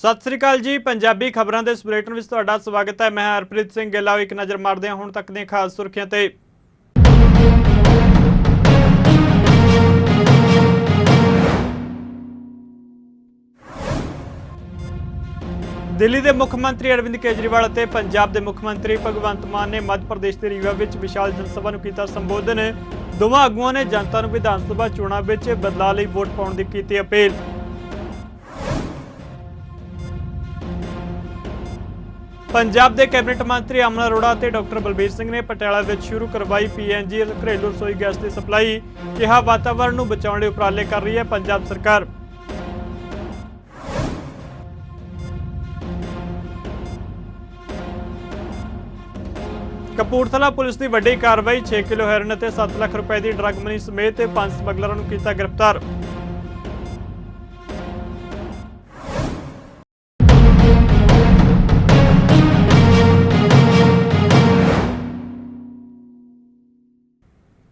सत श्री अकाल जी। पंजाबी खबरों के इस बुलेटिन में तुहाडा स्वागत है। मैं हरप्रीत सिंह गिला। एक नज़र मारते हैं हुण तक दी खास सुर्खियां ते। दिल्ली के मुख्यमंत्री अरविंद केजरीवाल और पंजाब के मुख्यमंत्री भगवंत मान ने मध्य प्रदेश के रीवा में विशाल जनसभा को किया संबोधन। दोवां आगुआं ने जनता को विधानसभा चोणां विच बदलाव लई वोट पाउण दी कीती अपील। पंजाब के कैबिनेट मंत्री अमन अरोड़ा और डॉक्टर बलबीर सिंह ने पटियाला में शुरू करवाई PNG घरेलू रसोई गैस की सप्लाई। कहा वातावरण को बचाने लई उपराले कर रही है पंजाब सरकार। कपूरथला पुलिस की वड्डी कार्रवाई। 6 किलो हैरोइन और 7 लाख रुपए की ड्रग मनी समेत 5 समगलरों को किया गिरफ्तार।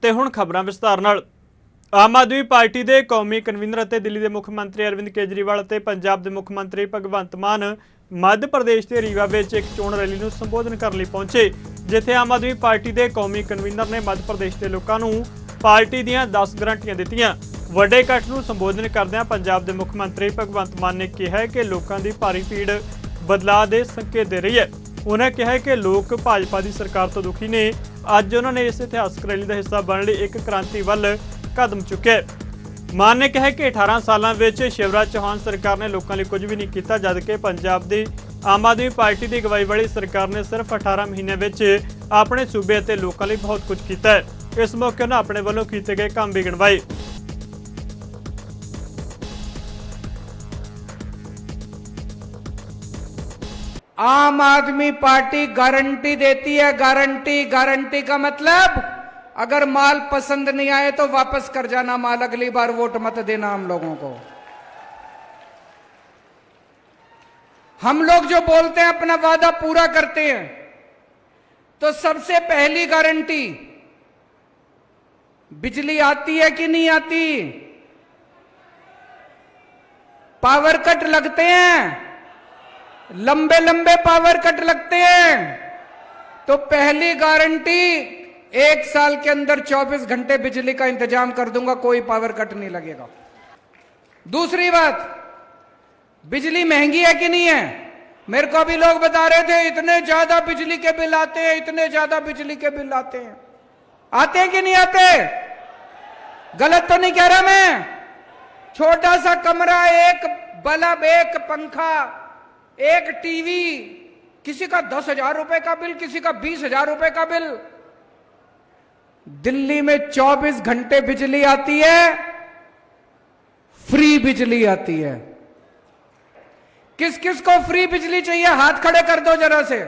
ते हुण खबरां विस्तार नाल। आम आदमी पार्टी के कौमी कन्वीनर और दिल्ली के मुख्यमंत्री अरविंद केजरीवाल और पंजाब के मुख्यमंत्री भगवंत मान मध्य प्रदेश के रीवा में एक चोण रैली को संबोधन करने पहुंचे, जिथे आम आदमी पार्टी के कौमी कन्वीनर ने मध्य प्रदेश के लोगों को पार्टी दीआं 10 गारंटियां दित्तियां। वड्डे इकट्ठ नूं संबोधन करदਿਆਂ पंजाब के मुख्यमंत्री भगवंत मान ने कहा कि लोगों की भारी भीड़ बदलाव के संकेत दे रही है। उन्होंने कहा कि लोग भाजपा की सरकार तो दुखी ने। अज उन्होंने इस इतिहासक रैली का हिस्सा बनने लिए एक क्रांति वल कदम चुके। मान ने कहा कि 18 सालों में शिवराज चौहान सरकार ने लोगों लिए कुछ भी नहीं किया, जबकि पंजाब की आम आदमी पार्टी की अगवाई वाली सरकार ने सिर्फ 18 महीने में अपने सूबे और लोगों लिए बहुत कुछ किया है। इस मौके उन्होंने अपने वालों किए गए काम भी गिनवाए। आम आदमी पार्टी गारंटी देती है। गारंटी गारंटी का मतलब अगर माल पसंद नहीं आए तो वापस कर जाना माल, अगली बार वोट मत देना हम लोगों को। हम लोग जो बोलते हैं अपना वादा पूरा करते हैं। तो सबसे पहली गारंटी, बिजली आती है कि नहीं आती? पावर कट लगते हैं, लंबे लंबे पावर कट लगते हैं। तो पहली गारंटी, 1 साल के अंदर 24 घंटे बिजली का इंतजाम कर दूंगा, कोई पावर कट नहीं लगेगा। दूसरी बात, बिजली महंगी है कि नहीं है? मेरे को अभी लोग बता रहे थे इतने ज्यादा बिजली के बिल आते हैं, इतने ज्यादा बिजली के बिल आते हैं। आते हैं कि नहीं आते? गलत तो नहीं कह रहा मैं? छोटा सा कमरा, एक बल्ब, एक पंखा, एक टीवी, किसी का 10,000 रुपए का बिल, किसी का 20,000 रुपए का बिल। दिल्ली में 24 घंटे बिजली आती है, फ्री बिजली आती है। किस किस को फ्री बिजली चाहिए? हाथ खड़े कर दो जरा से।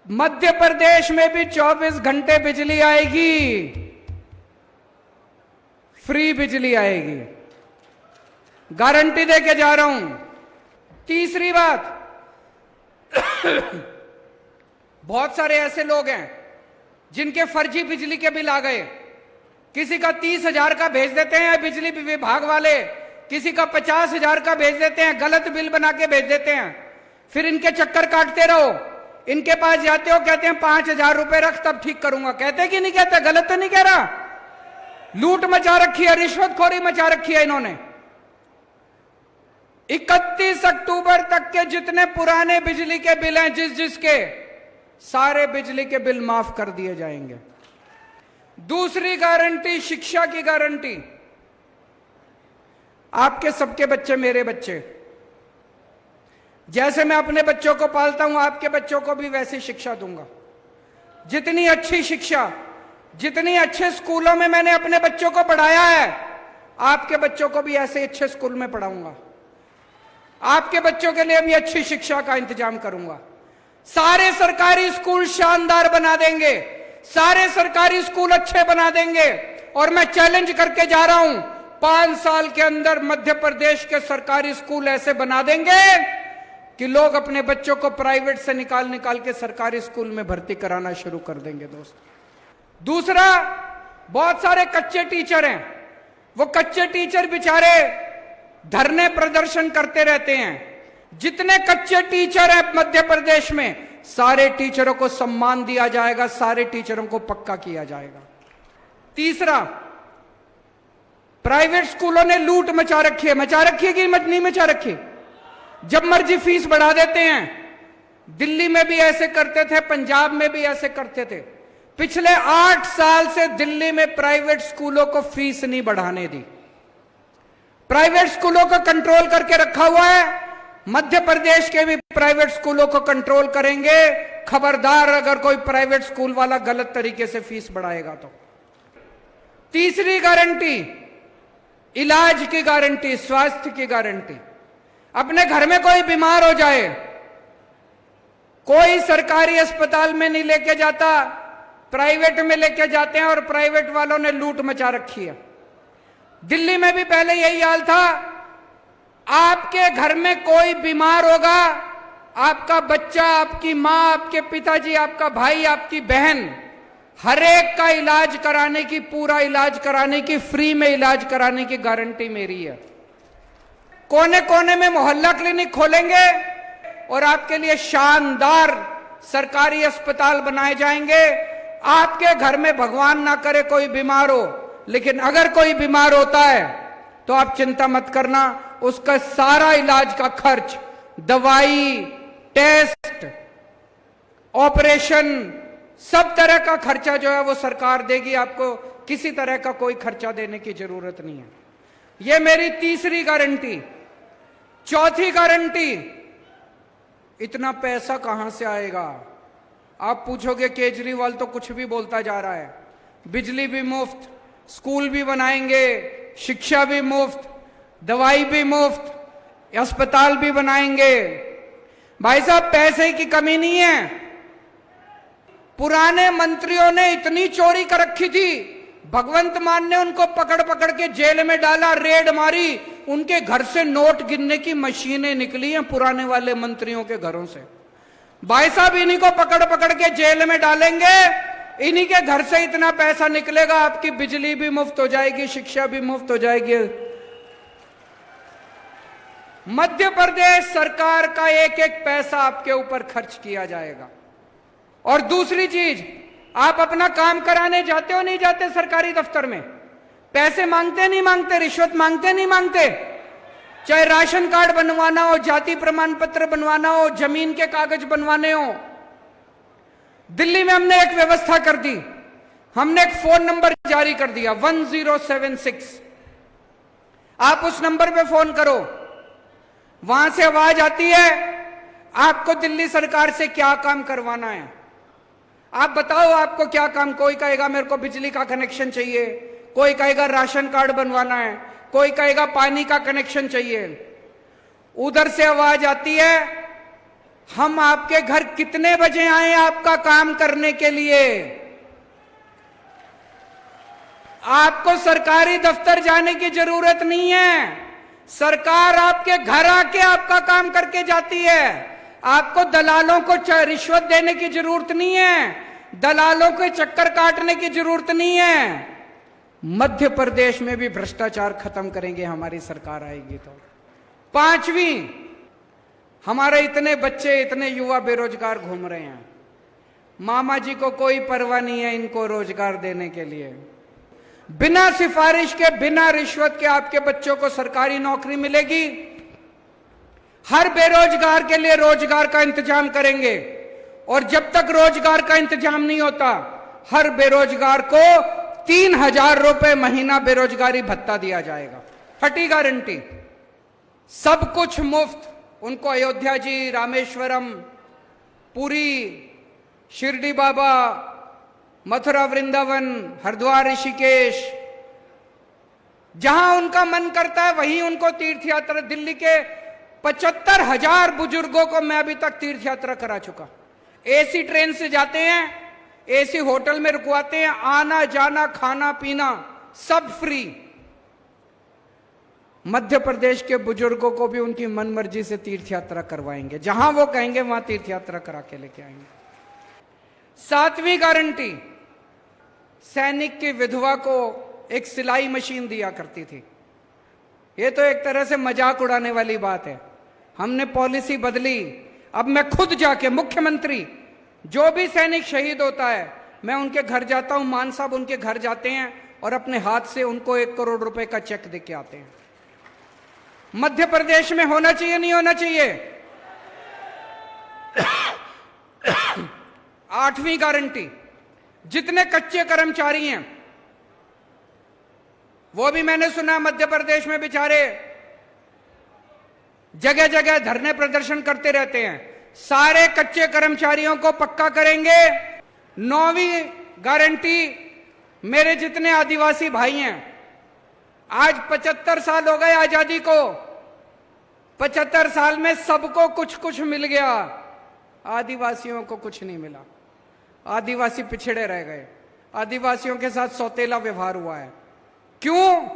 मध्य प्रदेश में भी 24 घंटे बिजली आएगी, फ्री बिजली आएगी। गारंटी देके जा रहा हूं। तीसरी बात, बहुत सारे ऐसे लोग हैं जिनके फर्जी बिजली के बिल आ गए। किसी का 30,000 का भेज देते हैं बिजली विभाग वाले, किसी का 50,000 का भेज देते हैं, गलत बिल बना के भेज देते हैं। फिर इनके चक्कर काटते रहो। इनके पास जाते हो, कहते हैं 5,000 रुपए रख तब ठीक करूंगा। कहते कि नहीं कहते? गलत तो नहीं कह रहा? लूट मचा रखी है, रिश्वतखोरी मचा रखी है इन्होंने। 31 अक्टूबर तक के जितने पुराने बिजली के बिल हैं, जिसके सारे बिजली के बिल माफ कर दिए जाएंगे। दूसरी गारंटी, शिक्षा की गारंटी। आपके सबके बच्चे मेरे बच्चे, जैसे मैं अपने बच्चों को पालता हूं, आपके बच्चों को भी वैसी शिक्षा दूंगा। जितनी अच्छी शिक्षा, जितनी अच्छे स्कूलों में मैंने अपने बच्चों को पढ़ाया है, आपके बच्चों को भी ऐसे अच्छे स्कूल में पढ़ाऊंगा। आपके बच्चों के लिए भी अच्छी शिक्षा का इंतजाम करूंगा। सारे सरकारी स्कूल शानदार बना देंगे, सारे सरकारी स्कूल अच्छे बना देंगे। और मैं चैलेंज करके जा रहा हूं, 5 साल के अंदर मध्य प्रदेश के सरकारी स्कूल ऐसे बना देंगे कि लोग अपने बच्चों को प्राइवेट से निकाल के सरकारी स्कूल में भर्ती कराना शुरू कर देंगे। दोस्त, दूसरा, बहुत सारे कच्चे टीचर हैं। वो कच्चे टीचर बेचारे धरने प्रदर्शन करते रहते हैं। जितने कच्चे टीचर हैं मध्य प्रदेश में, सारे टीचरों को सम्मान दिया जाएगा, सारे टीचरों को पक्का किया जाएगा। तीसरा, प्राइवेट स्कूलों ने लूट मचा रखी है कि नहीं मचा रखी? जब मर्जी फीस बढ़ा देते हैं। दिल्ली में भी ऐसे करते थे, पंजाब में भी ऐसे करते थे। पिछले 8 साल से दिल्ली में प्राइवेट स्कूलों को फीस नहीं बढ़ाने दी। प्राइवेट स्कूलों को कंट्रोल करके रखा हुआ है। मध्य प्रदेश के भी प्राइवेट स्कूलों को कंट्रोल करेंगे। खबरदार अगर कोई प्राइवेट स्कूल वाला गलत तरीके से फीस बढ़ाएगा तो। तीसरी गारंटी, इलाज की गारंटी, स्वास्थ्य की गारंटी। अपने घर में कोई बीमार हो जाए, कोई सरकारी अस्पताल में नहीं लेके जाता, प्राइवेट में लेके जाते हैं, और प्राइवेट वालों ने लूट मचा रखी है। दिल्ली में भी पहले यही हाल था। आपके घर में कोई बीमार होगा, आपका बच्चा, आपकी मां, आपके पिताजी, आपका भाई, आपकी बहन, हर एक का इलाज कराने की, पूरा इलाज कराने की, फ्री में इलाज कराने की गारंटी मेरी है। कोने कोने में मोहल्ला क्लिनिक खोलेंगे और आपके लिए शानदार सरकारी अस्पताल बनाए जाएंगे। आपके घर में भगवान ना करे कोई बीमार हो, लेकिन अगर कोई बीमार होता है तो आप चिंता मत करना, उसका सारा इलाज का खर्च, दवाई, टेस्ट, ऑपरेशन, सब तरह का खर्चा जो है वो सरकार देगी। आपको किसी तरह का कोई खर्चा देने की जरूरत नहीं है। यह मेरी तीसरी गारंटी। चौथी गारंटी, इतना पैसा कहां से आएगा? आप पूछोगे केजरीवाल तो कुछ भी बोलता जा रहा है। बिजली भी मुफ्त, स्कूल भी बनाएंगे, शिक्षा भी मुफ्त, दवाई भी मुफ्त, अस्पताल भी बनाएंगे। भाई साहब, पैसे की कमी नहीं है। पुराने मंत्रियों ने इतनी चोरी कर रखी थी, भगवंत मान ने उनको पकड़ पकड़ के जेल में डाला, रेड मारी, उनके घर से नोट गिनने की मशीनें निकली हैं पुराने वाले मंत्रियों के घरों से। भाई साहब, इन्हीं को पकड़ पकड़ के जेल में डालेंगे, इन्हीं के घर से इतना पैसा निकलेगा, आपकी बिजली भी मुफ्त हो जाएगी, शिक्षा भी मुफ्त हो जाएगी। मध्य प्रदेश सरकार का एक एक पैसा आपके ऊपर खर्च किया जाएगा। और दूसरी चीज, आप अपना काम कराने जाते हो नहीं जाते सरकारी दफ्तर में? पैसे मांगते नहीं मांगते? रिश्वत मांगते नहीं मांगते? चाहे राशन कार्ड बनवाना हो, जाति प्रमाण पत्र बनवाना हो, जमीन के कागज बनवाने हो। दिल्ली में हमने एक व्यवस्था कर दी। हमने एक फोन नंबर जारी कर दिया, 1076। आप उस नंबर पे फोन करो, वहां से आवाज आती है, आपको दिल्ली सरकार से क्या काम करवाना है, आप बताओ आपको क्या काम। कोई कहेगा मेरे को बिजली का कनेक्शन चाहिए, कोई कहेगा राशन कार्ड बनवाना है, कोई कहेगा पानी का कनेक्शन चाहिए। उधर से आवाज आती है, हम आपके घर कितने बजे आए आपका काम करने के लिए? आपको सरकारी दफ्तर जाने की जरूरत नहीं है, सरकार आपके घर आके आपका काम करके जाती है। आपको दलालों को रिश्वत देने की जरूरत नहीं है, दलालों के चक्कर काटने की जरूरत नहीं है। मध्य प्रदेश में भी भ्रष्टाचार खत्म करेंगे हमारी सरकार आएगी तो। पांचवी, हमारे इतने बच्चे, इतने युवा बेरोजगार घूम रहे हैं, मामा जी को कोई परवाह नहीं है इनको रोजगार देने के लिए। बिना सिफारिश के, बिना रिश्वत के आपके बच्चों को सरकारी नौकरी मिलेगी। हर बेरोजगार के लिए रोजगार का इंतजाम करेंगे, और जब तक रोजगार का इंतजाम नहीं होता, हर बेरोजगार को 3000 रुपए महीना बेरोजगारी भत्ता दिया जाएगा। छठी गारंटी, सब कुछ मुफ्त। उनको अयोध्या जी, रामेश्वरम, पुरी, शिरडी बाबा, मथुरा वृंदावन, हरिद्वार, ऋषिकेश, जहां उनका मन करता है वहीं उनको तीर्थ यात्रा। दिल्ली के 75,000 बुजुर्गों को मैं अभी तक तीर्थ यात्रा करा चुका। एसी ट्रेन से जाते हैं, एसी होटल में रुकवाते हैं, आना जाना खाना पीना सब फ्री। मध्य प्रदेश के बुजुर्गों को भी उनकी मन मर्जी से तीर्थ यात्रा करवाएंगे, जहां वो कहेंगे वहां तीर्थ यात्रा करा के लेके आएंगे। सातवीं गारंटी, सैनिक की विधवा को एक सिलाई मशीन दिया करती थी। ये तो एक तरह से मजाक उड़ाने वाली बात है। हमने पॉलिसी बदली। अब मैं खुद जाके, मुख्यमंत्री, जो भी सैनिक शहीद होता है मैं उनके घर जाता हूं, मान साहब उनके घर जाते हैं और अपने हाथ से उनको 1 करोड़ रुपए का चेक दे के आते हैं। मध्य प्रदेश में होना चाहिए, नहीं होना चाहिए? 8वीं गारंटी, जितने कच्चे कर्मचारी हैं, वो भी मैंने सुना मध्य प्रदेश में बेचारे जगह जगह धरने प्रदर्शन करते रहते हैं। सारे कच्चे कर्मचारियों को पक्का करेंगे। 9वीं गारंटी, मेरे जितने आदिवासी भाई हैं, आज 75 साल हो गए आजादी को, 75 साल में सबको कुछ कुछ मिल गया, आदिवासियों को कुछ नहीं मिला। आदिवासी पिछड़े रह गए, आदिवासियों के साथ सौतेला व्यवहार हुआ है। क्यों?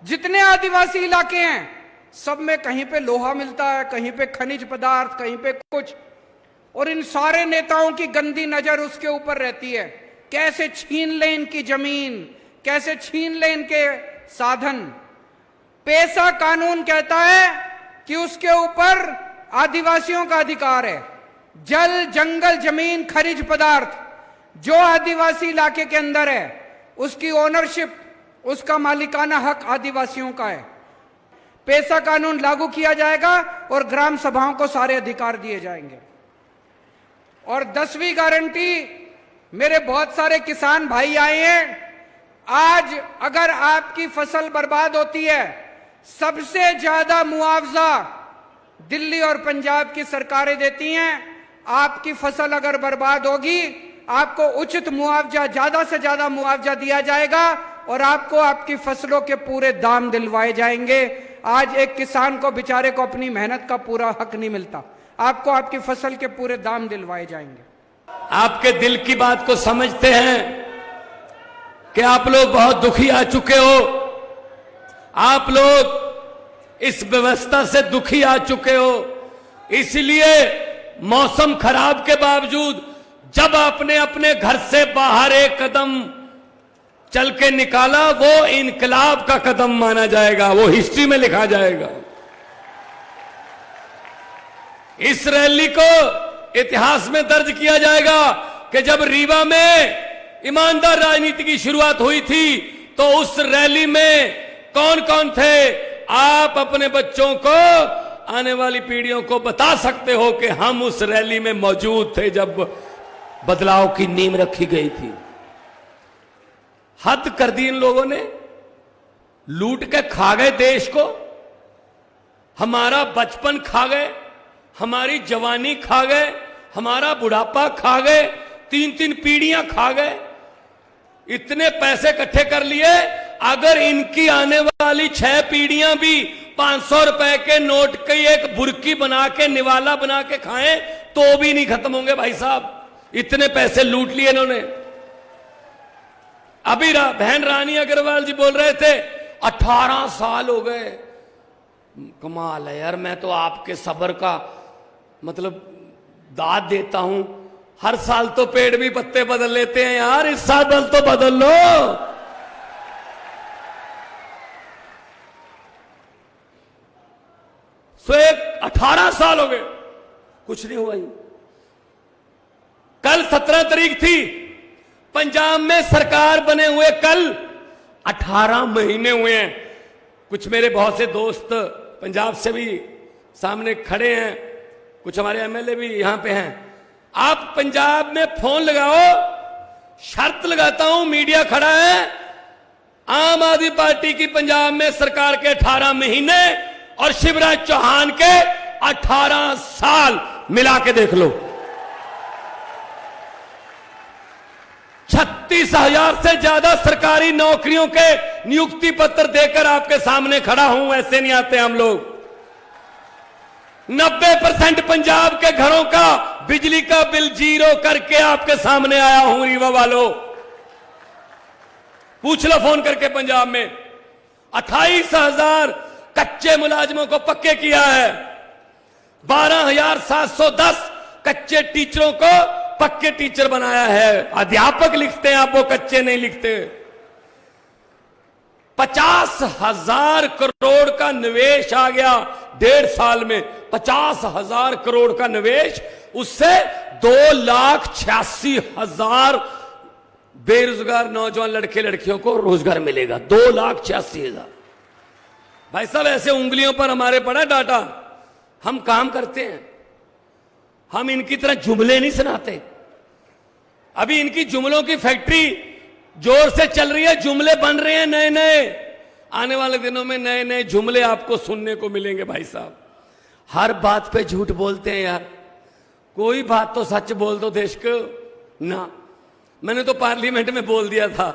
जितने आदिवासी इलाके हैं सब में कहीं पे लोहा मिलता है, कहीं पे खनिज पदार्थ, कहीं पे कुछ, और इन सारे नेताओं की गंदी नजर उसके ऊपर रहती है। कैसे छीन ले इनकी जमीन, कैसे छीन ले इनके साधन। पेसा कानून कहता है कि उसके ऊपर आदिवासियों का अधिकार है। जल, जंगल, जमीन, खनिज पदार्थ जो आदिवासी इलाके के अंदर है, उसकी ओनरशिप, उसका मालिकाना हक आदिवासियों का है। पेसा कानून लागू किया जाएगा और ग्राम सभाओं को सारे अधिकार दिए जाएंगे। और 10वीं गारंटी, मेरे बहुत सारे किसान भाई आए हैं। आज अगर आपकी फसल बर्बाद होती है, सबसे ज्यादा मुआवजा दिल्ली और पंजाब की सरकारें देती हैं। आपकी फसल अगर बर्बाद होगी, आपको उचित मुआवजा, ज्यादा से ज्यादा मुआवजा दिया जाएगा और आपको आपकी फसलों के पूरे दाम दिलवाए जाएंगे। आज एक किसान को, बेचारे को, अपनी मेहनत का पूरा हक नहीं मिलता। आपको आपकी फसल के पूरे दाम दिलवाए जाएंगे। आपके दिल की बात को समझते हैं कि आप लोग बहुत दुखी आ चुके हो। आप लोग इस व्यवस्था से दुखी आ चुके हो। इसलिए मौसम खराब के बावजूद जब आपने अपने घर से बाहर एक कदम चल के निकाला, वो इनकलाब का कदम माना जाएगा, वो हिस्ट्री में लिखा जाएगा। इस रैली को इतिहास में दर्ज किया जाएगा कि जब रीवा में ईमानदार राजनीति की शुरुआत हुई थी तो उस रैली में कौन कौन थे। आप अपने बच्चों को, आने वाली पीढ़ियों को बता सकते हो कि हम उस रैली में मौजूद थे जब बदलाव की नींव रखी गई थी। हद कर दी इन लोगों ने, लूट के खा गए देश को। हमारा बचपन खा गए, हमारी जवानी खा गए, हमारा बुढ़ापा खा गए, 3-3 पीढ़ियां खा गए। इतने पैसे इकट्ठे कर लिए, अगर इनकी आने वाली 6 पीढ़ियां भी 500 रुपए के नोट की एक बुर्की बना के, निवाला बना के खाएं तो भी नहीं खत्म होंगे भाई साहब। इतने पैसे लूट लिए इन्होंने। अभी बहन रानी अग्रवाल जी बोल रहे थे 18 साल हो गए। कमाल है यार, मैं तो आपके सब्र का मतलब दाद देता हूं। हर साल तो पेड़ भी पत्ते बदल लेते हैं यार, इस साल तो बदल लो। सो 18 साल हो गए, कुछ नहीं हुआ। कल 17 तारीख थी, पंजाब में सरकार बने हुए कल 18 महीने हुए हैं। कुछ मेरे बहुत से दोस्त पंजाब से भी सामने खड़े हैं, कुछ हमारे एमएलए भी यहां पे हैं। आप पंजाब में फोन लगाओ, शर्त लगाता हूं, मीडिया खड़ा है, आम आदमी पार्टी की पंजाब में सरकार के 18 महीने और शिवराज चौहान के 18 साल मिला के देख लो। 36,000 से ज्यादा सरकारी नौकरियों के नियुक्ति पत्र देकर आपके सामने खड़ा हूं। ऐसे नहीं आते हम लोग। 90% पंजाब के घरों का बिजली का बिल 0 करके आपके सामने आया हूं। रीवा वालों, पूछ लो फोन करके। पंजाब में 28,000 कच्चे मुलाजिमों को पक्के किया है। 12,710 कच्चे टीचरों को पक्के टीचर बनाया है। अध्यापक लिखते हैं आप, वो कच्चे नहीं लिखते। 50,000 करोड़ का निवेश आ गया 1.5 साल में। 50,000 करोड़ का निवेश, उससे 2,86,000 बेरोजगार नौजवान लड़के लड़कियों को रोजगार मिलेगा। 2,86,000। भाई साहब, ऐसे उंगलियों पर हमारे पड़ा डाटा, हम काम करते हैं, हम इनकी तरह जुमले नहीं सुनाते। अभी इनकी जुमलों की फैक्ट्री जोर से चल रही है, जुमले बन रहे हैं नए नए। आने वाले दिनों में नए नए जुमले आपको सुनने को मिलेंगे। भाई साहब, हर बात पे झूठ बोलते हैं यार, कोई बात तो सच बोल दो देश को ना। मैंने तो पार्लियामेंट में बोल दिया था।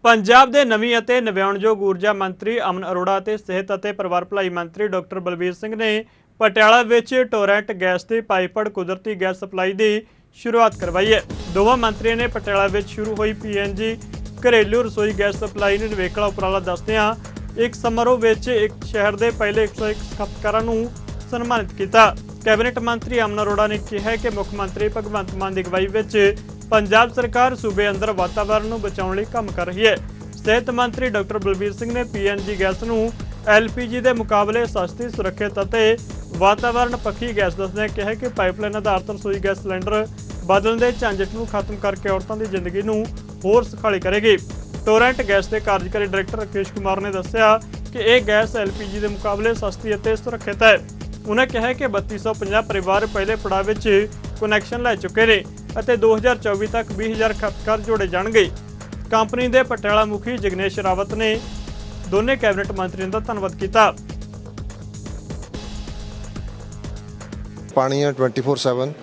ਪੰਜਾਬ ਦੇ ਨਵੀਂ ਅਤੇ ਨਵਿਆਉਣਯੋਗ ਊਰਜਾ ਮੰਤਰੀ ਅਮਨ ਅਰੋੜਾ ਅਤੇ ਸਿਹਤ ਅਤੇ ਪਰਿਵਾਰ ਭਲਾਈ ਮੰਤਰੀ ਡਾਕਟਰ ਬਲਬੀਰ ਸਿੰਘ ਨੇ ਪਟਿਆਲਾ ਵਿੱਚ ਟੋਰੈਂਟ ਗੈਸ ਦੀ ਪਾਈਪਡ ਕੁਦਰਤੀ ਗੈਸ ਸਪਲਾਈ ਦੀ ਸ਼ੁਰੂਆਤ ਕਰਵਾਈ ਹੈ। ਦੋਵਾਂ ਮੰਤਰੀਆਂ ਨੇ ਪਟਿਆਲਾ ਵਿੱਚ ਸ਼ੁਰੂ ਹੋਈ PNG ਘਰੇਲੂ ਰਸੋਈ ਗੈਸ ਸਪਲਾਈ ਨੂੰ ਨਿਵੇਕਲਾ ਉਪਰਾਲਾ ਦੱਸਦਿਆਂ ਇੱਕ ਸਮਾਰੋਹ ਵਿੱਚ ਇੱਕ ਸ਼ਹਿਰ ਦੇ ਪਹਿਲੇ 101 ਖਪਤਕਾਰਾਂ ਨੂੰ ਸਨਮਾਨਿਤ ਕੀਤਾ। ਕੈਬਨਿਟ ਮੰਤਰੀ ਅਮਨ ਅਰੋੜਾ ਨੇ ਕਿਹਾ ਕਿ ਮੁੱਖ ਮੰਤਰੀ ਭਗਵੰਤ ਮਾਨ ਦੀ ਅਗਵਾਈ ਵਿੱਚ ਪੰਜਾਬ ਸਰਕਾਰ ਸੂਬੇ ਅੰਦਰ ਵਾਤਾਵਰਣ ਨੂੰ ਬਚਾਉਣ ਲਈ ਕੰਮ ਕਰ ਰਹੀ ਹੈ। ਸਿਹਤ ਮੰਤਰੀ ਡਾਕਟਰ ਬਲਬੀਰ ਸਿੰਘ ਨੇ PNG ਗੈਸ ਨੂੰ LPG ਦੇ ਮੁਕਾਬਲੇ ਸਸਤੀ, ਸੁਰੱਖਿਅਤ ਅਤੇ ਵਾਤਾਵਰਣ ਪੱਖੀ ਗੈਸ ਦੱਸਦਿਆਂ ਕਿਹਾ ਕਿ ਪਾਈਪਲਾਈਨ ਆਧਾਰਿਤ ਰਸੋਈ ਗੈਸ ਸਿਲੰਡਰ ਬਦਲਣ ਦੇ ਝੰਜਟ ਨੂੰ ਖਤਮ ਕਰਕੇ ਔਰਤਾਂ ਦੀ ਜ਼ਿੰਦਗੀ ਨੂੰ ਹੋਰ ਸੁਖਾਲੀ ਕਰੇਗੀ। ਟੋਰੈਂਟ ਗੈਸ ਦੇ ਕਾਰਜਕਾਰੀ ਡਾਇਰੈਕਟਰ ਰਾਕੇਸ਼ ਕੁਮਾਰ ਨੇ ਦੱਸਿਆ ਕਿ ਇਹ ਗੈਸ LPG ਦੇ ਮੁਕਾਬਲੇ ਸਸਤੀ ਅਤੇ ਸੁਰੱਖਿਅਤ ਹੈ। उन्हें कहा कि 3250 परिवार पहले पड़ाव में कनैक्शन लै चुके हैं और 2024 तक 20,000 खपतकार जोड़े जाएंगे। कंपनी के पटियाला मुखी जगनेश रावत ने दोनों कैबिनेट मंत्रियों का धन्यवाद किया। पानी है 24/7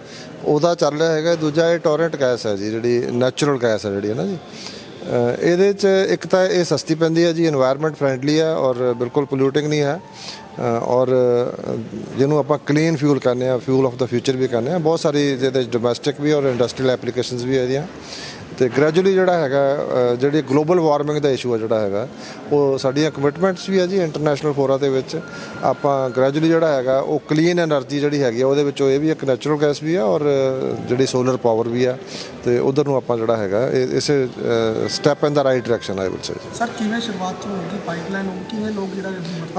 ਉਹਦਾ ਚੱਲ ਰਿਹਾ ਹੈਗਾ। ਦੂਜਾ ਇਹ ਟੋਰੈਂਟ ਗੈਸ ਹੈ ਜੀ, ਜਿਹੜੀ ਨੈਚੁਰਲ ਗੈਸ ਹੈ ਜਿਹੜੀ ਹੈ ਨਾ ਜੀ, ਇਹਦੇ 'ਚ ਇੱਕ ਤਾਂ ਇਹ ਸਸਤੀ ਪੈਂਦੀ ਹੈ ਜੀ, ਇਨਵਾਇਰਨਮੈਂਟ ਫਰੈਂਡਲੀ ਹੈ ਔਰ ਬਿਲਕੁਲ ਪੋਲਿਊਟਿੰਗ ਨਹੀਂ ਹੈ, ਔਰ ਜਿਹਨੂੰ ਆਪਾਂ ਕਲੀਨ ਫਿਊਲ ਕਹਿੰਦੇ ਆ, ਫਿਊਲ ਆਫ ਦਾ ਫਿਊਚਰ ਵੀ ਕਹਿੰਦੇ ਆ। ਬਹੁਤ ਸਾਰੀ ਜਿਹਦੇ ਡੋਮੈਸਟਿਕ ਵੀ ਔਰ ਇੰਡਸਟਰੀਅਲ ਐਪਲੀਕੇਸ਼ਨਸ ਵੀ ਇਹਦੀਆਂ। ਤੇ ਗ੍ਰੈਜੂਅਲੀ ਜਿਹੜਾ ਹੈਗਾ, ਜਿਹੜੀ ਗਲੋਬਲ ਵਾਰਮਿੰਗ ਦਾ ਇਸ਼ੂ ਆ ਜਿਹੜਾ ਹੈਗਾ, ਉਹ ਸਾਡੀਆਂ ਕਮਿਟਮੈਂਟਸ ਵੀ ਹੈ ਜੀ ਇੰਟਰਨੈਸ਼ਨਲ ਫੋਰਾ ਦੇ ਵਿੱਚ। ਆਪਾਂ ਗ੍ਰੈਜੂਅਲੀ ਜਿਹੜਾ ਹੈਗਾ ਉਹ ਕਲੀਨ ਐਨਰਜੀ ਜਿਹੜੀ ਹੈਗੀ ਆ ਉਹਦੇ ਵਿੱਚੋਂ ਇਹ ਵੀ ਇੱਕ ਨੈਚੁਰਲ ਗੈਸ ਵੀ ਆ ਔਰ ਜਿਹੜੀ ਸੋਲਰ ਪਾਵਰ ਵੀ ਆ, ਤੇ ਉਧਰ ਨੂੰ ਆਪਾਂ ਜਿਹੜਾ ਹੈਗਾ ਇਸੇ step in the right direction I will say. Sir ਕਿਵੇਂ ਸ਼ੁਰੂਆਤ ਹੋਊਗੀ ਪਾਈਪਲਾਈਨ ਹੋਊਗੀ, ਕਿਵੇਂ ਲੋਕ ਜਿਹੜਾ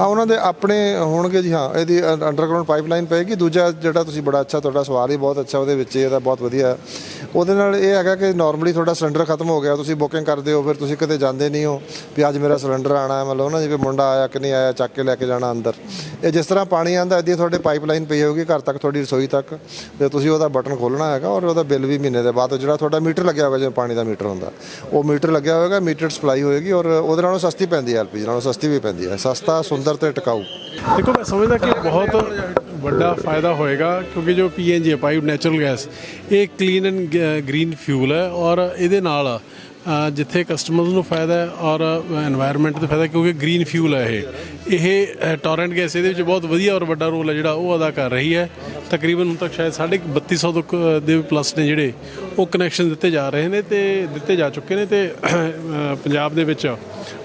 ਉਹਨਾਂ ਦੇ ਆਪਣੇ ਹੋਣਗੇ ਜੀ। ਹਾਂ, ਇਹਦੀ ਅੰਡਰਗਰਾਊਂਡ ਪਾਈਪਲਾਈਨ ਪਏਗੀ। ਦੂਜਾ ਜਿਹੜਾ ਤੁਸੀਂ ਬੜਾ ਅੱਛਾ, ਤੁਹਾਡਾ ਸਵਾਲ ਹੀ ਬਹੁਤ ਅੱਛਾ ਉਹਦੇ ਵਿੱਚ, ਇਹਦਾ ਬਹੁਤ ਵਧੀਆ। ਉਹਦੇ ਨਾਲ ਇਹ ਹੈਗਾ ਕਿ ਨਾਰਮਲੀ ਤੁਹਾਡਾ ਸਿਲੰਡਰ ਖਤਮ ਹੋ ਗਿਆ, ਤੁਸੀਂ ਬੁਕਿੰਗ ਕਰਦੇ ਹੋ, ਫਿਰ ਤੁਸੀਂ ਕਿਤੇ ਜਾਂਦੇ ਨਹੀਂ ਹੋ ਵੀ ਅੱਜ ਮੇਰਾ ਸਿਲੰਡਰ ਆਉਣਾ, ਮਤਲਬ ਨਾ ਜਿਵੇਂ ਮੁੰਡਾ ਆਇਆ ਕਿ ਨਹੀਂ ਆਇਆ, ਚੱਕ ਕੇ ਲੈ ਕੇ ਜਾਣਾ ਅੰਦਰ। ਇਹ ਜਿਸ ਤਰ੍ਹਾਂ ਪਾਣੀ ਆਉਂਦਾ ਇੱਦਾਂ ਤੁਹਾਡੇ ਪਾਈਪਲਾਈਨ ਪਈ ਹੋਊਗੀ ਘਰ ਤੱਕ, ਤੁਹਾਡੀ ਰਸੋਈ ਤੱਕ, ਤੇ ਤੁਸੀਂ ਉਹਦਾ ਬਟਨ ਖੋਲ੍ਹਣਾ ਹੈਗਾ ਔਰ ਉਹਦਾ ਬਿੱਲ ਵੀ ਮਹੀਨੇ ਦੇ ਬਾਅਦ ਜਿਹੜਾ ਤੁਹਾਡਾ ਮੀਟਰ ਲੱਗਿਆ ਹੋਵੇਗਾ, ਜਿਵੇਂ ਪਾਣੀ ਦਾ ਮੀਟਰ ਹੁੰਦਾ, ਉਹ ਮੀਟਰ ਲੱਗਿਆ ਹੋਵੇਗਾ, ਮੀਟਰ ਸਪਲਾਈ ਹੋਏਗੀ ਔਰ ਉਹਦੇ ਨਾਲੋਂ ਸਸਤੀ ਪੈਂਦੀ ਹੈ, LPG ਨਾਲੋਂ ਸਸਤੀ ਵੀ ਪੈਂਦੀ ਹੈ। ਸਸਤਾ, ਸੁੰਦਰ ਤੇ ਟਿਕਾਊ। देखो, मैं समझदा कि बहुत बड़ा फ़ायदा होएगा, क्योंकि जो PNG है, पाइप नेचुरल गैस, ये क्लीन एंड ग्रीन फ्यूल है और ਇਹਦੇ ਨਾਲ ਜਿੱਥੇ ਕਸਟਮਰਸ ਨੂੰ ਫਾਇਦਾ ਹੈ ਔਰ এনवायरमेंट ਤੇ ਫਾਇਦਾ, ਕਿਉਂਕਿ ਗ੍ਰੀਨ ਫਿਊਲ ਹੈ ਇਹ ਟੋਰੈਂਟ ਗੈਸ ਇਹਦੇ ਵਿੱਚ ਬਹੁਤ ਵਧੀਆ ਔਰ ਵੱਡਾ ਰੋਲ ਹੈ ਜਿਹੜਾ ਉਹ ਅਦਾ ਕਰ ਰਹੀ ਹੈ। ਤਕਰੀਬਨ ਹੁਣ ਤੱਕ ਸ਼ਾਇਦ 3250 ਦੇ ਪਲੱਸ ਨੇ ਜਿਹੜੇ ਉਹ ਕਨੈਕਸ਼ਨ ਦਿੱਤੇ ਜਾ ਰਹੇ ਨੇ ਤੇ ਦਿੱਤੇ ਜਾ ਚੁੱਕੇ ਨੇ। ਤੇ ਪੰਜਾਬ ਦੇ ਵਿੱਚ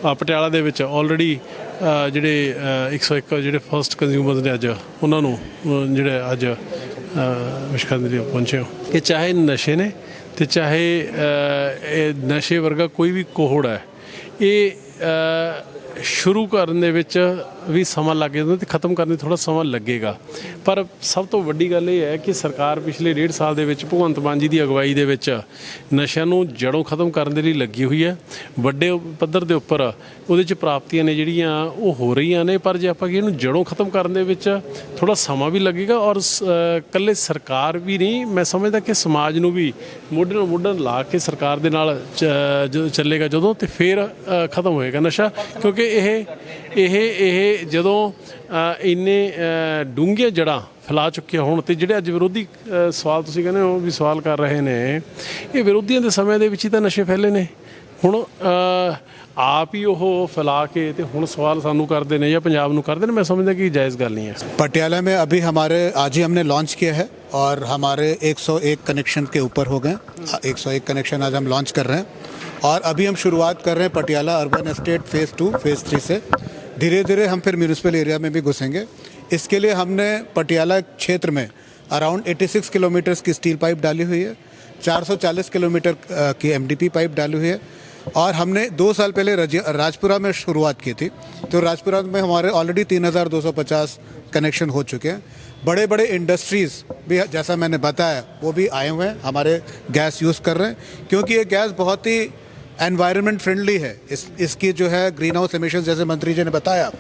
ਪਟਿਆਲਾ ਦੇ ਵਿੱਚ ਆਲਰੇਡੀ ਜਿਹੜੇ 101 ਜਿਹੜੇ ਫਸਟ ਕੰਜ਼ਿਊਮਰਸ ਨੇ ਅੱਜ ਉਹਨਾਂ ਨੂੰ ਜਿਹੜੇ ਅੱਜ ਵਿਸ਼ ਕਰਨ ਲਈ ਪਹੁੰਚੇ ਹੋ ਕਿ ਚਾਹੇ ਨਸ਼ੇ ਨੇ ਤੇ ਚਾਹੇ ਇਹ ਨਸ਼ੇ ਵਰਗਾ ਕੋਈ ਵੀ ਕੋਹੜ ਹੈ, ਇਹ ਸ਼ੁਰੂ ਕਰਨ ਦੇ ਵਿੱਚ ਵੀ ਸਮਾਂ ਲੱਗ ਜਾਂਦਾ ਤੇ ਖ਼ਤਮ ਕਰਨ 'ਚ ਥੋੜ੍ਹਾ ਸਮਾਂ ਲੱਗੇਗਾ। ਪਰ ਸਭ ਤੋਂ ਵੱਡੀ ਗੱਲ ਇਹ ਹੈ ਕਿ ਸਰਕਾਰ ਪਿਛਲੇ 1.5 ਸਾਲ ਦੇ ਵਿੱਚ ਭਗਵੰਤ ਮਾਨ ਜੀ ਦੀ ਅਗਵਾਈ ਦੇ ਵਿੱਚ ਨਸ਼ਿਆਂ ਨੂੰ ਜੜੋਂ ਖ਼ਤਮ ਕਰਨ ਦੇ ਲਈ ਲੱਗੀ ਹੋਈ ਹੈ। ਵੱਡੇ ਪੱਧਰ ਦੇ ਉੱਪਰ ਉਹਦੇ 'ਚ ਪ੍ਰਾਪਤੀਆਂ ਨੇ ਜਿਹੜੀਆਂ ਉਹ ਹੋ ਰਹੀਆਂ ਨੇ, ਪਰ ਜੇ ਆਪਾਂ ਕਿ ਇਹਨੂੰ ਜੜੋਂ ਖ਼ਤਮ ਕਰਨ ਦੇ ਵਿੱਚ ਥੋੜ੍ਹਾ ਸਮਾਂ ਵੀ ਲੱਗੇਗਾ ਔਰ ਇਕੱਲੇ ਸਰਕਾਰ ਵੀ ਨਹੀਂ, ਮੈਂ ਸਮਝਦਾ ਕਿ ਸਮਾਜ ਨੂੰ ਵੀ ਮੋਢੇ ਨਾਲ ਮੋਢਾ ਲਾ ਕੇ ਸਰਕਾਰ ਦੇ ਨਾਲ ਚੱਲੇਗਾ ਜਦੋਂ, ਤੇ ਫਿਰ ਖ਼ਤਮ ਹੋਏਗਾ ਨਸ਼ਾ। ਕਿਉਂਕਿ ਇਹ ਜਦੋਂ ਇੰਨੇ ਡੂੰਘੀਆਂ ਜੜ੍ਹਾਂ ਫੈਲਾ ਚੁੱਕੇ ਹੋਣ ਤੇ ਜਿਹੜੇ ਅੱਜ ਵਿਰੋਧੀ ਸਵਾਲ ਤੁਸੀਂ ਕਹਿੰਦੇ ਹੋ ਵੀ ਸਵਾਲ ਕਰ ਰਹੇ ਨੇ, ਇਹ ਵਿਰੋਧੀਆਂ ਦੇ ਸਮੇਂ ਦੇ ਵਿੱਚ ਹੀ ਤਾਂ ਨਸ਼ੇ ਫੈਲੇ ਨੇ। ਹੁਣ ਆਪ ਹੀ ਉਹ ਫੈਲਾ ਕੇ ਤੇ ਹੁਣ ਸਵਾਲ ਸਾਨੂੰ ਕਰਦੇ ਨੇ ਜਾਂ ਪੰਜਾਬ ਨੂੰ ਕਰਦੇ ਨੇ, ਮੈਂ ਸਮਝਦਾ ਕਿ ਜਾਇਜ਼ ਗੱਲ नहीं है। पटियाला में अभी हमारे आज ही हमने लॉन्च किया है और हमारे 101 कनेक्शन के ऊपर हो गए। 101 कनेक्शन आज हम लॉन्च कर रहे हैं और अभी हम शुरुआत कर रहे हैं Patiala urban estate phase 2 phase 3 से। धीरे धीरे हम फिर म्यूनिसिपल एरिया में भी घुसेंगे। इसके लिए हमने पटियाला क्षेत्र में अराउंड 86 किलोमीटर की स्टील पाइप डाली हुई है, 440 किलोमीटर की MDP पाइप डाली हुई है, और हमने 2 साल पहले राजपुरा में शुरुआत की थी। तो राजपुरा में हमारे ऑलरेडी 3250 कनेक्शन हो चुके हैं। बड़े बड़े इंडस्ट्रीज़ भी, जैसा मैंने बताया, वो भी आए हुए हैं, हमारे गैस यूज़ कर रहे हैं, क्योंकि ये गैस बहुत ही एनवायरनमेंट फ्रेंडली है। इसकी जो है ग्रीन हाउस एमिशन, जैसे मंत्री जी ने बताया,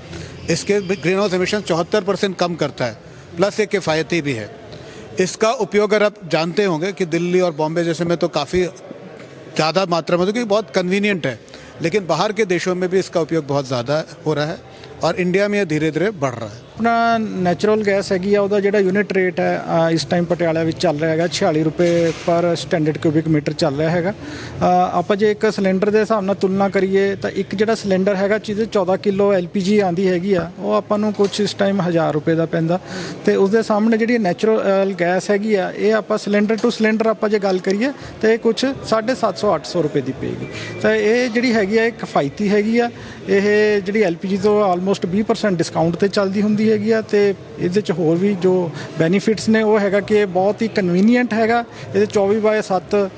इसके ग्रीन हाउस एमिशन 74% कम करता है, प्लस ये किफ़ायती भी है। इसका उपयोग अगर आप जानते होंगे कि दिल्ली और बॉम्बे जैसे में तो काफ़ी ज़्यादा मात्रा में, तो क्योंकि बहुत कन्वीनियंट है, लेकिन बाहर के देशों में भी इसका उपयोग बहुत ज़्यादा हो रहा है और इंडिया में ये धीरे धीरे बढ़ रहा है। अपना ਨੈਚੁਰਲ ਗੈਸ ਹੈਗੀ ਆ, ਉਹਦਾ ਜਿਹੜਾ ਯੂਨਿਟ ਰੇਟ ਹੈ ਇਸ ਟਾਈਮ ਪਟਿਆਲਾ ਵਿੱਚ ਚੱਲ ਰਿਹਾ ਹੈਗਾ 46 ਰੁਪਏ ਪਰ ਸਟੈਂਡਰਡ ਕਿਊਬਿਕ ਮੀਟਰ ਚੱਲ ਰਿਹਾ ਹੈਗਾ। ਆਪਾਂ ਜੇ ਇੱਕ ਸਿਲੰਡਰ ਦੇ ਹਿਸਾਬ ਨਾਲ ਤੁਲਨਾ ਕਰੀਏ ਤਾਂ ਇੱਕ ਜਿਹੜਾ ਸਿਲੰਡਰ ਹੈਗਾ ਜਿਹਦੇ 14 ਕਿਲੋ LPG ਆਉਂਦੀ ਹੈਗੀ ਆ, ਉਹ ਆਪਾਂ ਨੂੰ ਕੁਛ ਇਸ ਟਾਈਮ 1000 ਰੁਪਏ ਦਾ ਪੈਂਦਾ, ਤੇ ਉਸਦੇ ਸਾਹਮਣੇ ਜਿਹੜੀ ਨੈਚੁਰਲ ਗੈਸ ਹੈਗੀ ਆ, ਇਹ ਆਪਾਂ ਸਿਲੰਡਰ ਟੂ ਸਿਲੰਡਰ ਆਪਾਂ ਜੇ ਗੱਲ ਕਰੀਏ ਤਾਂ ਇਹ ਕੁਛ 750-800 ਰੁਪਏ ਦੀ ਪਏਗੀ। ਤਾਂ ਇਹ ਜਿਹੜੀ ਹੈਗੀ ਆ, ਇਹ ਕਿਫਾਇਤੀ ਹੈਗੀ ਆ। ਇਹ ਜਿਹੜੀ LPG ਤੋਂ ਆਲਮੋਸਟ 20% ਡਿਸਕਾਊਂਟ ਤੇ ਚੱਲਦੀ ਹੁੰਦੀ ਹੈਗੀ ਆ, ਤੇ ਇਹਦੇ 'ਚ ਹੋਰ ਵੀ ਜੋ ਬੈਨੀਫਿਟਸ ਨੇ ਉਹ ਹੈਗਾ ਕਿ ਇਹ ਬਹੁਤ ਹੀ ਕਨਵੀਨੀਅੰਟ ਹੈਗਾ। ਇਹਦੇ 24/7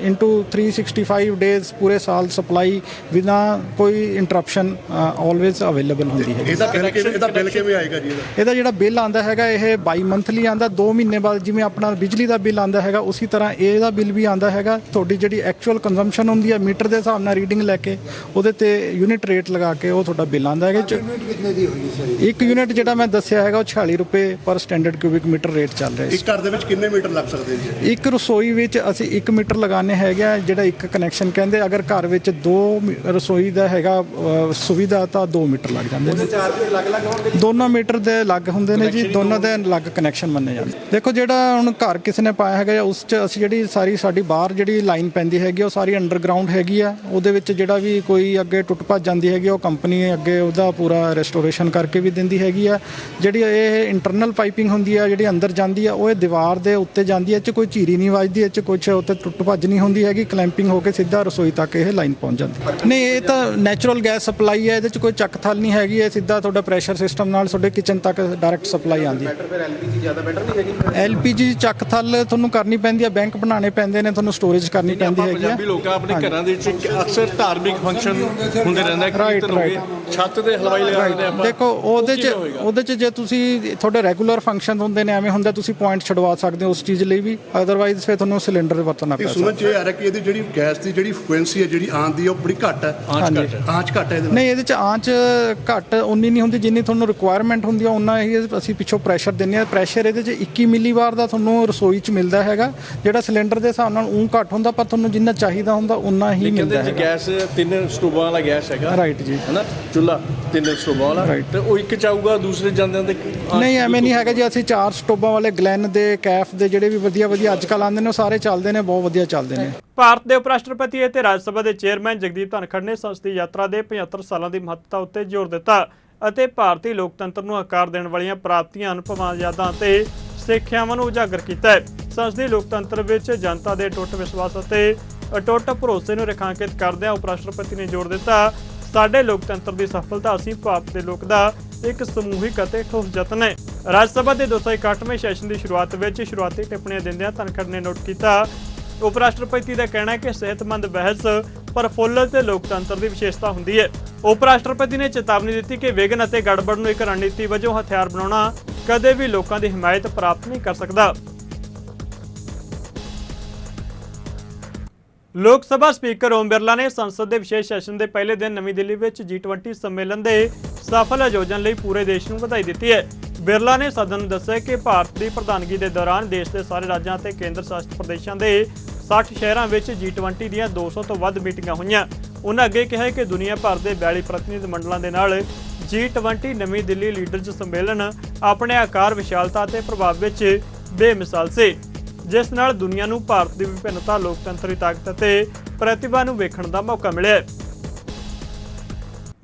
इंटू 365 डेज पूरे साल सप्लाई बिना कोई इंटरप्शन ऑलवेज अवेलेबल होंगी है। ਇਹਦਾ ਜਿਹੜਾ ਬਿੱਲ ਆਉਂਦਾ ਹੈਗਾ ਇਹ 22 ਮੰਥਲੀ ਆਉਂਦਾ, 2 ਮਹੀਨੇ ਬਾਅਦ ਜਿਵੇਂ ਆਪਣਾ ਬਿਜਲੀ ਦਾ ਬਿੱਲ ਆਉਂਦਾ ਹੈਗਾ ਉਸੇ ਤਰ੍ਹਾਂ ਇਹਦਾ ਬਿੱਲ ਵੀ ਆਉਂਦਾ ਹੈਗਾ। ਤੁਹਾਡੀ ਜਿਹੜੀ ਐਕਚੁਅਲ ਕੰਜ਼ੰਪਸ਼ਨ ਹੁੰਦੀ ਹੈ ਮੀਟਰ ਦੇ ਹਿਸਾਬ ਨਾਲ ਰੀਡਿੰਗ ਲੈ ਕੇ ਉਹਦੇ ਤੇ ਯੂਨਿਟ ਰੇਟ ਲਗਾ ਕੇ ਉਹ ਤੁਹਾਡਾ ਬਿੱਲ ਆਉਂਦਾ ਹੈਗਾ। ਇੱਕ ਯੂਨਿਟ ਜਿਹੜਾ ਮੈਂ ਦੱਸਿਆ ਹੈਗਾ ਉਹ 46 ਰੁਪਏ ਪਰ ਸਟੈਂਡਰਡ ਕਿਊਬਿਕ ਮੀਟਰ ਰੇਟ ਚੱਲ ਰਿਹਾ ਹੈ। ਇੱਕ ਘਰ ਦੇ ਵਿੱਚ ਕਿੰਨੇ ਮੀਟਰ ਲੱਗ ਸਕਦੇ ਜੀ? ਇੱਕ ਰਸੋਈ ਵਿੱਚ ਅਸੀਂ 1 ਮੀਟਰ ਲਗਾਉਣੇ ਹੈਗੇ ਆ, ਜਿਹੜਾ ਇੱਕ ਕਨੈਕਸ਼ਨ ਕਹਿੰਦੇ। ਅਗਰ ਘਰ ਵਿੱਚ 2 ਰਸੋਈ ਦਾ ਹੈਗਾ ਸੁਵਿਧਾ ਤਾਂ 2 ਮੀਟਰ ਲੱਗ ਜਾਂਦੇ ਨੇ। ਦੋਨੋਂ ਮੀਟਰ ਦੇ ਅਲੱਗ ਹੁੰਦੇ ਨੇ ਜੀ, ਦੋਨਾਂ ਦੇ ਅਲੱਗ ਕਨੈਕਸ਼ਨ ਮੰਨੇ ਜਾਂਦੇ। ਦੇਖੋ ਜਿਹੜਾ ਹੁਣ ਘਰ ਕਿਸੇ ਨੇ ਪਾਇਆ ਹੈਗਾ ਉਸ 'ਚ ਅਸੀਂ ਜਿਹੜੀ ਸਾਡੀ ਬਾਹਰ ਜਿਹੜੀ ਲਾਈਨ ਪੈਂਦੀ ਹੈਗੀ ਉਹ ਸਾਰੀ ਅੰਡਰਗਰਾਊਂਡ ਹੈਗੀ ਆ। ਉਹਦੇ ਵਿੱਚ ਜਿਹੜਾ ਵੀ ਕੋਈ ਅੱਗੇ ਟੁੱਟ ਭੱਜ ਜਾਂਦੀ ਹੈਗੀ ਉਹ ਕੰਪਨੀ ਅੱਗੇ ਉਹਦਾ ਪੂਰਾ ਰੈਸਟੋਰੇਸ਼ਨ ਕਰਕੇ ਵੀ ਦਿੰਦੀ ਹੈਗੀ ਆ। ਜਿਹੜੀ ਇਹ ਇੰਟਰਨਲ ਪਾਈਪਿੰਗ ਹੁੰਦੀ ਆ ਜਿਹੜੀ ਅੰਦਰ ਜਾਂਦੀ ਆ ਉਹ ਇਹ ਦੀਵਾਰ ਦੇ ਉੱਤੇ ਜਾਂਦੀ ਹੈ, ਇਹ 'ਚ ਕੋਈ ਚੀਰੀ ਨਹੀਂ ਵੱਜਦੀ, ਇਹ 'ਚ ਕੁਛ ਉੱਤੇ ਟੁੱਟ ਭੱਜ ਨਹੀਂ ਹੁੰਦੀ ਹੈਗੀ। ਕਲੈਂਪਿੰਗ ਹੋ ਕੇ ਸਿੱਧਾ ਰਸੋਈ ਤੱਕ ਇਹ ਲਾਈਨ ਪਹੁੰਚ ਜਾਂਦੀ। ਨਹੀਂ, ਇਹ ਤਾਂ ਨੈਚੁਰਲ ਗੈਸ ਸਪਲਾਈ ਹੈ, ਇਹਦੇ 'ਚ ਕੋਈ ਚੱਕ ਥਲ ਨਹੀਂ ਹੈਗੀ। ਇਹ ਸਿੱਧਾ ਤੁਹਾਡਾ ਪ੍ਰੈਸ਼ਰ ਸਿਸਟਮ ਨਾਲ ਤੁਹਾਡੇ ਕਿਚਨ ਤੱਕ ਡਾਇਰੈਕਟ ਸਪਲਾਈ ਆਉਂਦੀ ਹੈ। LPG ਜ਼ਿਆਦਾ ਬੈਟਰ ਨਹੀਂ ਹੈਗੀ? LPG ਚੱਕ ਥਲ ਤੁਹਾਨੂੰ ਕਰਨੀ ਪੈਂਦੀ ਹੈ, ਬੈਂਕ ਬਣਾਉਣੇ ਪੈਂਦੇ ਨੇ, ਤੁਹਾਨੂੰ ਸਟੋਰੇਜ ਕਰਨੀ ਪੈਂਦੀ ਹੈਗੀ ਆ। ਪੰਜਾਬੀ ਲੋਕ ਆਪਣੇ ਘਰਾਂ ਦੇ ਵਿੱਚ ਅਕਸਰ ਧਾਰਮਿਕ ਫੰਕਸ਼ਨ ਹੁੰਦੇ ਰਹਿੰਦਾ, ਰਾਈਟ ਛੱਤ ਤੇ ਹਲਵਾਈ ਲਗਾ ਦਿੰਦੇ ਆਪਾਂ। ਦੇਖੋ ਉਹਦੇ 'ਚ ਜੇ ਤੁਸੀਂ ਤੁਹਾਡੇ ਰੈਗੂਲਰ ਫੰਕਸ਼ਨ ਹੁੰਦੇ ਨੇ ਐਵੇਂ ਹੁੰਦਾ, ਤੁਸੀਂ ਪੁਆਇੰਟ ਛਡਵਾ ਸਕਦੇ ਹੋ ਉਸ ਚੀਜ਼ ਲਈ ਵੀ, ਅਦਰਵਾਈਜ਼ ਫਿਰ ਤੁਹਾਨੂੰ ਸਿਲੰਡਰ ਵਰਤਣਾ ਪੈਂਦਾ। ਸੁਣਨ 'ਚ ਇਹ ਆ ਰਿਹਾ ਕਿ ਇਹਦੀ ਜਿਹੜੀ ਗੈਸ ਦੀ ਜਿਹੜੀ ਫ੍ਰੀਕੁਐਂਸੀ ਹੈ ਜਿਹੜੀ ਆਉਂਦੀ ਹੈ ਉਹ ਬੜੀ ਘੱਟ ਹੈ। ਆਂਚ ਘੱਟ ਹੈ ਇਹਦੇ ਨਾਲ? ਨਹੀਂ, ਇਹਦੇ 'ਚ ਆਂਚ ਘੱਟ ਉਨੀ ਨਹੀਂ ਹੁੰਦੀ ਜਿੰਨੀ ਤੁਹਾਨੂੰ ਰਿਕੁਆਇਰਮੈਂਟ ਹੁੰਦੀ ਹੈ, ਉਨਾ ਹੀ ਅਸੀਂ ਪਿੱਛੋਂ ਪ੍ਰੈਸ਼ਰ ਦਿੰਦੇ ਹਾਂ। ਪ੍ਰੈਸ਼ਰ ਇਹਦੇ 'ਚ 21 ਮਿਲੀ ਵਾਰ ਦਾ ਤੁਹਾਨੂੰ ਰਸੋਈ 'ਚ ਮਿਲਦਾ ਹੈਗਾ, ਜਿਹੜਾ ਸਿਲੰਡਰ ਦੇ ਹਿਸਾਬ ਨਾਲ ਘੱਟ ਹੁੰਦਾ, ਪਰ ਤੁਹਾਨੂੰ ਜਿੰਨਾ ਚਾਹੀਦਾ ਹੁੰਦਾ ਉਨਾ ਹੀ ਮਿਲਦਾ ਹੈ। ਗੈਸ 3 ਸਟੋਵਾਂ ਵਾਲਾ ਗੈਸ ਹੈਗਾ, ਰਾਈਟ ਜੀ, ਹੈ ਨਾ, ਚੁੱਲ੍ਹਾ 3 ਸਟੋਵਾਂ ਵਾਲਾ, ਤੇ ਉਹ ਇੱਕ ਚਾਹੂਗਾ ਦੂਸਰੇ ਜਾਂਦੇ ਨਹੀਂ ਐਵੇਂ ਨਹੀਂ ਹੈਗਾ ਜੀ। ਅਸੀਂ 4 ਸਟੋਵਾਂ ਵਾਲੇ ਗਲੈਨ ਦੇ, ਕੈਫ ਦੇ ਜਿਹੜੇ ਵੀ ਵਧੀਆ ਅੱਜ ਕੱਲ੍ਹ ਆਉਂਦੇ ਨੇ ਉਹ ਸਾਰੇ ਚੱਲਦੇ ਨੇ, ਬਹੁਤ ਵਧੀਆ ਚੱਲਦੇ ਨੇ। ਭਾਰਤ ਦੇ ਉਪ ਰਾਸ਼ਟਰਪਤੀ ਅਤੇ ਰਾਜ ਸਭਾ ਦੇ ਚੇਅਰਮੈਨ ਜਗਦੀਪ ਧਨਖੜ ਨੇ ਸੰਸਦੀ ਯਾਤਰਾ ਦੇ 75 ਸਾਲਾਂ ਦੀ ਮਹੱਤਤਾ ਉੱਤੇ ਜ਼ੋਰ ਦਿੱਤਾ ਅਤੇ ਭਾਰਤੀ ਲੋਕਤੰਤਰ ਨੂੰ ਆਕਾਰ ਦੇਣ ਵਾਲੀਆਂ ਪ੍ਰਾਪਤੀਆਂ, ਅਨੁਭਵਾਂ, ਯਾਦਾਂ ਅਤੇ ਸਿੱਖਿਆਵਾਂ ਨੂੰ ਉਜਾਗਰ ਕੀਤਾ ਹੈ। ਸੰਸਦੀ ਲੋਕਤੰਤਰ ਵਿੱਚ ਜਨਤਾ ਦੇ ਅਟੁੱਟ ਵਿਸ਼ਵਾਸ ਅਤੇ ਅਟੁੱਟ ਭਰੋਸੇ ਨੂੰ ਰੇਖਾਂਕਿਤ ਕਰਦਿਆਂ ਉਪ ਰਾਸ਼ਟਰਪਤੀ ਨੇ ਜ਼ੋਰ ਦਿੱਤਾ, ਸਾਡੇ ਲੋਕਤੰਤਰ ਦੀ ਸਫਲਤਾ ਅਸੀਂ ਭਾਰਤ ਦੇ ਲੋਕ ਦਾ ਇੱਕ ਸਮੂਹਿਕ ਅਤੇ ਠੋਸ ਯਤਨ ਹੈ। ਰਾਜ ਸਭਾ ਦੇ 261ਵੇਂ ਸੈਸ਼ਨ ਦੀ ਸ਼ੁਰੂਆਤ ਵਿੱਚ ਸ਼ੁਰੂਆਤੀ ਟਿੱਪਣੀਆਂ ਦਿੰਦਿਆਂ ਧਨਖੜ ਨੇ ਨੋਟ ਕੀਤਾ, ਉਪ ਰਾਸ਼ਟਰਪਤੀ ਦਾ ਕਹਿਣਾ ਹੈ ਕਿ ਸਿਹਤਮੰਦ ਬਹਿਸ ਪ੍ਰਫੁੱਲਤ ਲੋਕਤੰਤਰ ਦੀ ਵਿਸ਼ੇਸ਼ਤਾ ਹੁੰਦੀ ਹੈ। ਉਪ ਰਾਸ਼ਟਰਪਤੀ ਨੇ ਚੇਤਾਵਨੀ ਦਿੱਤੀ ਕਿ ਵਿਘਨ ਅਤੇ ਗੜਬੜ ਨੂੰ ਇੱਕ ਰਣਨੀਤੀ ਵਜੋਂ ਹਥਿਆਰ ਬਣਾਉਣਾ ਕਦੇ ਵੀ ਲੋਕਾਂ ਦੀ ਹਮਾਇਤ ਪ੍ਰਾਪਤ ਨਹੀਂ ਕਰ ਸਕਦਾ। ਲੋਕ ਸਭਾ ਸਪੀਕਰ ਓਮ ਬਿਰਲਾ ਨੇ ਸੰਸਦ ਦੇ ਵਿਸ਼ੇਸ਼ ਸੈਸ਼ਨ ਦੇ ਪਹਿਲੇ ਦਿਨ ਨਵੀਂ ਦਿੱਲੀ ਵਿੱਚ G20 ਸੰਮੇਲਨ ਦੇ ਸਫਲ ਆਯੋਜਨ ਲਈ ਪੂਰੇ ਦੇਸ਼ ਨੂੰ ਵਧਾਈ ਦਿੱਤੀ ਹੈ। ਬਿਰਲਾ ਨੇ ਸਦਨ ਨੂੰ ਦੱਸਿਆ ਕਿ ਭਾਰਤ ਦੀ ਪ੍ਰਧਾਨਗੀ ਦੇ ਦੌਰਾਨ ਦੇਸ਼ ਦੇ ਸਾਰੇ ਰਾਜਾਂ ਅਤੇ ਕੇਂਦਰ ਸ਼ਾਸਿਤ ਪ੍ਰਦੇਸ਼ਾਂ ਦੇ 60 ਸ਼ਹਿਰਾਂ ਵਿੱਚ G20 ਦੀਆਂ 200 ਤੋਂ ਵੱਧ ਮੀਟਿੰਗਾਂ ਹੋਈਆਂ। ਉਹਨਾਂ ਅੱਗੇ ਕਿਹਾ ਕਿ ਦੁਨੀਆ ਭਰ ਦੇ 42 ਪ੍ਰਤੀਨਿਧ ਮੰਡਲਾਂ ਦੇ ਨਾਲ G20 ਨਵੀਂ ਦਿੱਲੀ ਲੀਡਰਜ਼ ਸੰਮੇਲਨ ਆਪਣੇ ਆਕਾਰ, ਵਿਸ਼ਾਲਤਾ ਅਤੇ ਪ੍ਰਭਾਵ ਵਿੱਚ ਬੇਮਿਸਾਲ ਸੀ, ਜਿਸ ਨਾਲ ਦੁਨੀਆ ਨੂੰ ਭਾਰਤ ਦੀ ਵਿਭਿੰਨਤਾ, ਲੋਕਤੰਤਰੀ ਤਾਕਤ ਅਤੇ ਪ੍ਰਤਿਭਾ ਨੂੰ ਵੇਖਣ ਦਾ ਮੌਕਾ ਮਿਲਿਆ।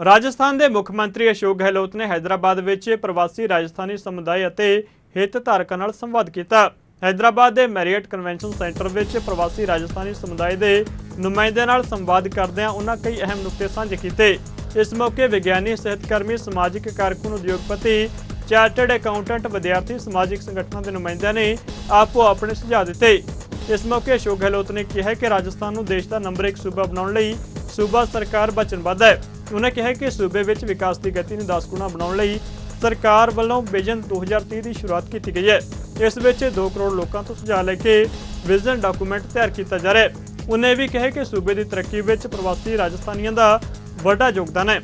ਰਾਜਸਥਾਨ ਦੇ ਮੁੱਖ ਮੰਤਰੀ ਅਸ਼ੋਕ ਗਹਿਲੋਤ ਨੇ ਹੈਦਰਾਬਾਦ ਵਿੱਚ ਪ੍ਰਵਾਸੀ ਰਾਜਸਥਾਨੀ ਸਮੁਦਾਇ ਅਤੇ ਹਿੱਤ ਧਾਰਕਾਂ ਨਾਲ ਸੰਵਾਦ ਕੀਤਾ। ਹੈਦਰਾਬਾਦ ਦੇ ਮੈਰੀਅਟ ਕਨਵੈਨਸ਼ਨ ਸੈਂਟਰ ਵਿੱਚ ਪ੍ਰਵਾਸੀ ਰਾਜਸਥਾਨੀ ਸਮੁਦਾਇ ਦੇ ਨੁਮਾਇੰਦਿਆਂ ਨਾਲ ਸੰਵਾਦ ਕਰਦਿਆਂ ਉਹਨਾਂ ਕਈ ਅਹਿਮ ਨੁਕਤੇ ਸਾਂਝੇ ਕੀਤੇ। ਇਸ ਮੌਕੇ ਵਿਗਿਆਨੀ, ਸਿਹਤਕਰਮੀ, ਸਮਾਜਿਕ ਕਾਰਕੁਨ, ਉਦਯੋਗਪਤੀ, ਚਾਰਟਰਡ ਅਕਾਊਂਟੈਂਟ, ਵਿਦਿਆਰਥੀ, ਸਮਾਜਿਕ ਸੰਗਠਨਾਂ ਦੇ ਨੁਮਾਇੰਦਿਆਂ ਨੇ ਆਪੋ ਆਪਣੇ ਸੁਝਾਅ ਦਿੱਤੇ। ਇਸ ਮੌਕੇ ਅਸ਼ੋਕ ਗਹਿਲੋਤ ਨੇ ਕਿਹਾ ਕਿ ਰਾਜਸਥਾਨ ਨੂੰ ਦੇਸ਼ ਦਾ ਨੰਬਰ 1 ਸੂਬਾ ਬਣਾਉਣ ਲਈ ਸੂਬਾ ਸਰਕਾਰ ਵਚਨਬੱਧ ਹੈ। ਉਹਨਾਂ ਕਿਹਾ ਕਿ ਸੂਬੇ ਵਿੱਚ ਵਿਕਾਸ ਦੀ ਗਤੀ ਨੂੰ 10 ਗੁਣਾ ਬਣਾਉਣ ਲਈ ਸਰਕਾਰ ਵੱਲੋਂ ਵਿਜ਼ਨ 2030 ਦੀ ਸ਼ੁਰੂਆਤ ਕੀਤੀ ਗਈ ਹੈ। ਇਸ ਵਿੱਚ 2 ਕਰੋੜ ਲੋਕਾਂ ਤੋਂ ਸੁਝਾਅ ਲੈ ਕੇ ਵਿਜ਼ਨ ਡਾਕੂਮੈਂਟ ਤਿਆਰ ਕੀਤਾ ਜਾ ਰਿਹਾ ਹੈ। ਉਹਨੇ ਵੀ ਕਿਹਾ ਕਿ ਸੂਬੇ ਦੀ ਤਰੱਕੀ ਵਿੱਚ ਪ੍ਰਵਾਸੀ ਰਾਜਸਥਾਨੀਆਂ ਦਾ ਵੱਡਾ ਯੋਗਦਾਨ ਹੈ।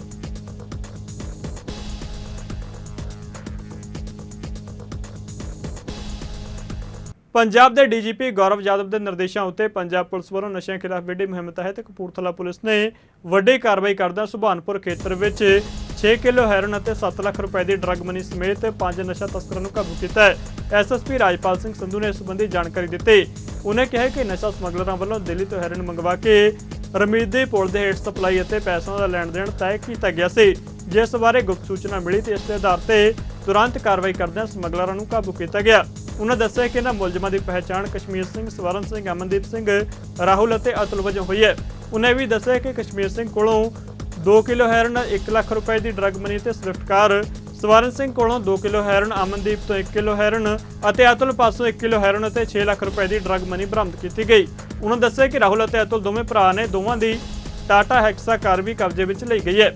ਪੰਜਾਬ ਦੇ ਡੀਜੀਪੀ ਗੌਰਵ ਯਾਦਵ ਦੇ ਨਿਰਦੇਸ਼ਾਂ ਉੱਤੇ ਪੰਜਾਬ ਪੁਲਿਸ ਵੱਲੋਂ ਨਸ਼ਿਆਂ ਖਿਲਾਫ ਵਿੱਢੀ ਮੁਹਿੰਮ ਤਹਿਤ ਕਪੂਰਥਲਾ ਪੁਲਿਸ ਨੇ ਵੱਡੀ ਕਾਰਵਾਈ ਕਰਦਿਆਂ ਸੁਭਾਨਪੁਰ ਖੇਤਰ ਵਿੱਚ 6 ਕਿਲੋ ਹੈਰੋਇਨ ਅਤੇ 7 ਲੱਖ ਰੁਪਏ ਦੀ ਡਰੱਗ ਮਨੀ ਸਮੇਤ 5 ਨਸ਼ਾ ਤਸਕਰਾਂ ਨੂੰ ਕਾਬੂ ਕੀਤਾ ਹੈ। ਐਸਐਸਪੀ ਰਾਜਪਾਲ ਸਿੰਘ ਸੰਧੂ ਨੇ ਇਸ ਸੰਬੰਧੀ ਜਾਣਕਾਰੀ ਦਿੱਤੀ। ਉਹਨੇ ਕਿਹਾ ਕਿ ਨਸ਼ਾ ਸਮਗਲਰਾਂ ਵੱਲੋਂ ਦਿੱਲੀ ਤੋਂ ਹੈਰੋਇਨ ਮੰਗਵਾ ਕੇ ਰਮੀਦੀ ਪੁਲ ਦੇ ਹੇਠ ਸਪਲਾਈ ਅਤੇ ਪੈਸਿਆਂ ਦਾ ਲੈਣ ਦੇਣ ਤੈਅ ਕੀਤਾ ਗਿਆ ਸੀ, ਜਿਸ ਬਾਰੇ ਗੁਪਤ ਸੂਚਨਾ ਮਿਲੀ ਤੇ ਇਸ ਦੇ ਆਧਾਰ ਤੇ ਤੁਰੰਤ ਕਾਰਵਾਈ ਕਰਦਿਆਂ ਸਮਗਲਰਾਂ ਨੂੰ ਕਾਬੂ ਕੀਤਾ ਗਿਆ। ਉਹਨਾਂ ਦੱਸਿਆ ਕਿ ਇਹਨਾਂ ਮੁਲਜ਼ਮਾਂ ਦੀ ਪਹਿਚਾਣ ਕਸ਼ਮੀਰ ਸਿੰਘ, ਸਵਰਨ ਸਿੰਘ, ਅਮਨਦੀਪ ਸਿੰਘ, ਰਾਹੁਲ ਅਤੇ ਅਤੁਲ ਵਜੋਂ ਹੋਈ ਹੈ। ਉਹਨੇ ਵੀ ਦੱਸਿਆ ਕਿ ਕਸ਼ਮੀਰ ਸਿੰਘ ਕੋਲੋਂ 2 ਕਿਲੋ ਹੈਰੋਇਨ, 1 ਲੱਖ ਰੁਪਏ ਦੀ ਡਰੱਗ ਮਨੀ ਤੇ ਸਵਿਫਟ ਕਾਰ, ਸਵਰਨ ਸਿੰਘ ਕੋਲੋਂ 2 ਕਿਲੋ ਹੈਰੋਇਨ, ਅਮਨਦੀਪ ਤੋਂ 1 ਕਿਲੋ ਹੈਰੋਇਨ ਅਤੇ ਅਤੁਲ ਪਾਸੋਂ 1 ਕਿਲੋ ਹੈਰੋਇਨ ਅਤੇ 6 ਲੱਖ ਰੁਪਏ ਦੀ ਡਰੱਗ ਮਨੀ ਬਰਾਮਦ ਕੀਤੀ ਗਈ। ਉਹਨਾਂ ਦੱਸਿਆ ਕਿ ਰਾਹੁਲ ਅਤੇ ਅਤੁਲ ਦੋਵੇਂ ਭਰਾ ਨੇ। ਦੋਵਾਂ ਦੀ ਟਾਟਾ ਹੈਕਸਾ ਕਾਰ ਵੀ ਕਬਜ਼ੇ ਵਿੱਚ ਲਈ ਗਈ ਹੈ।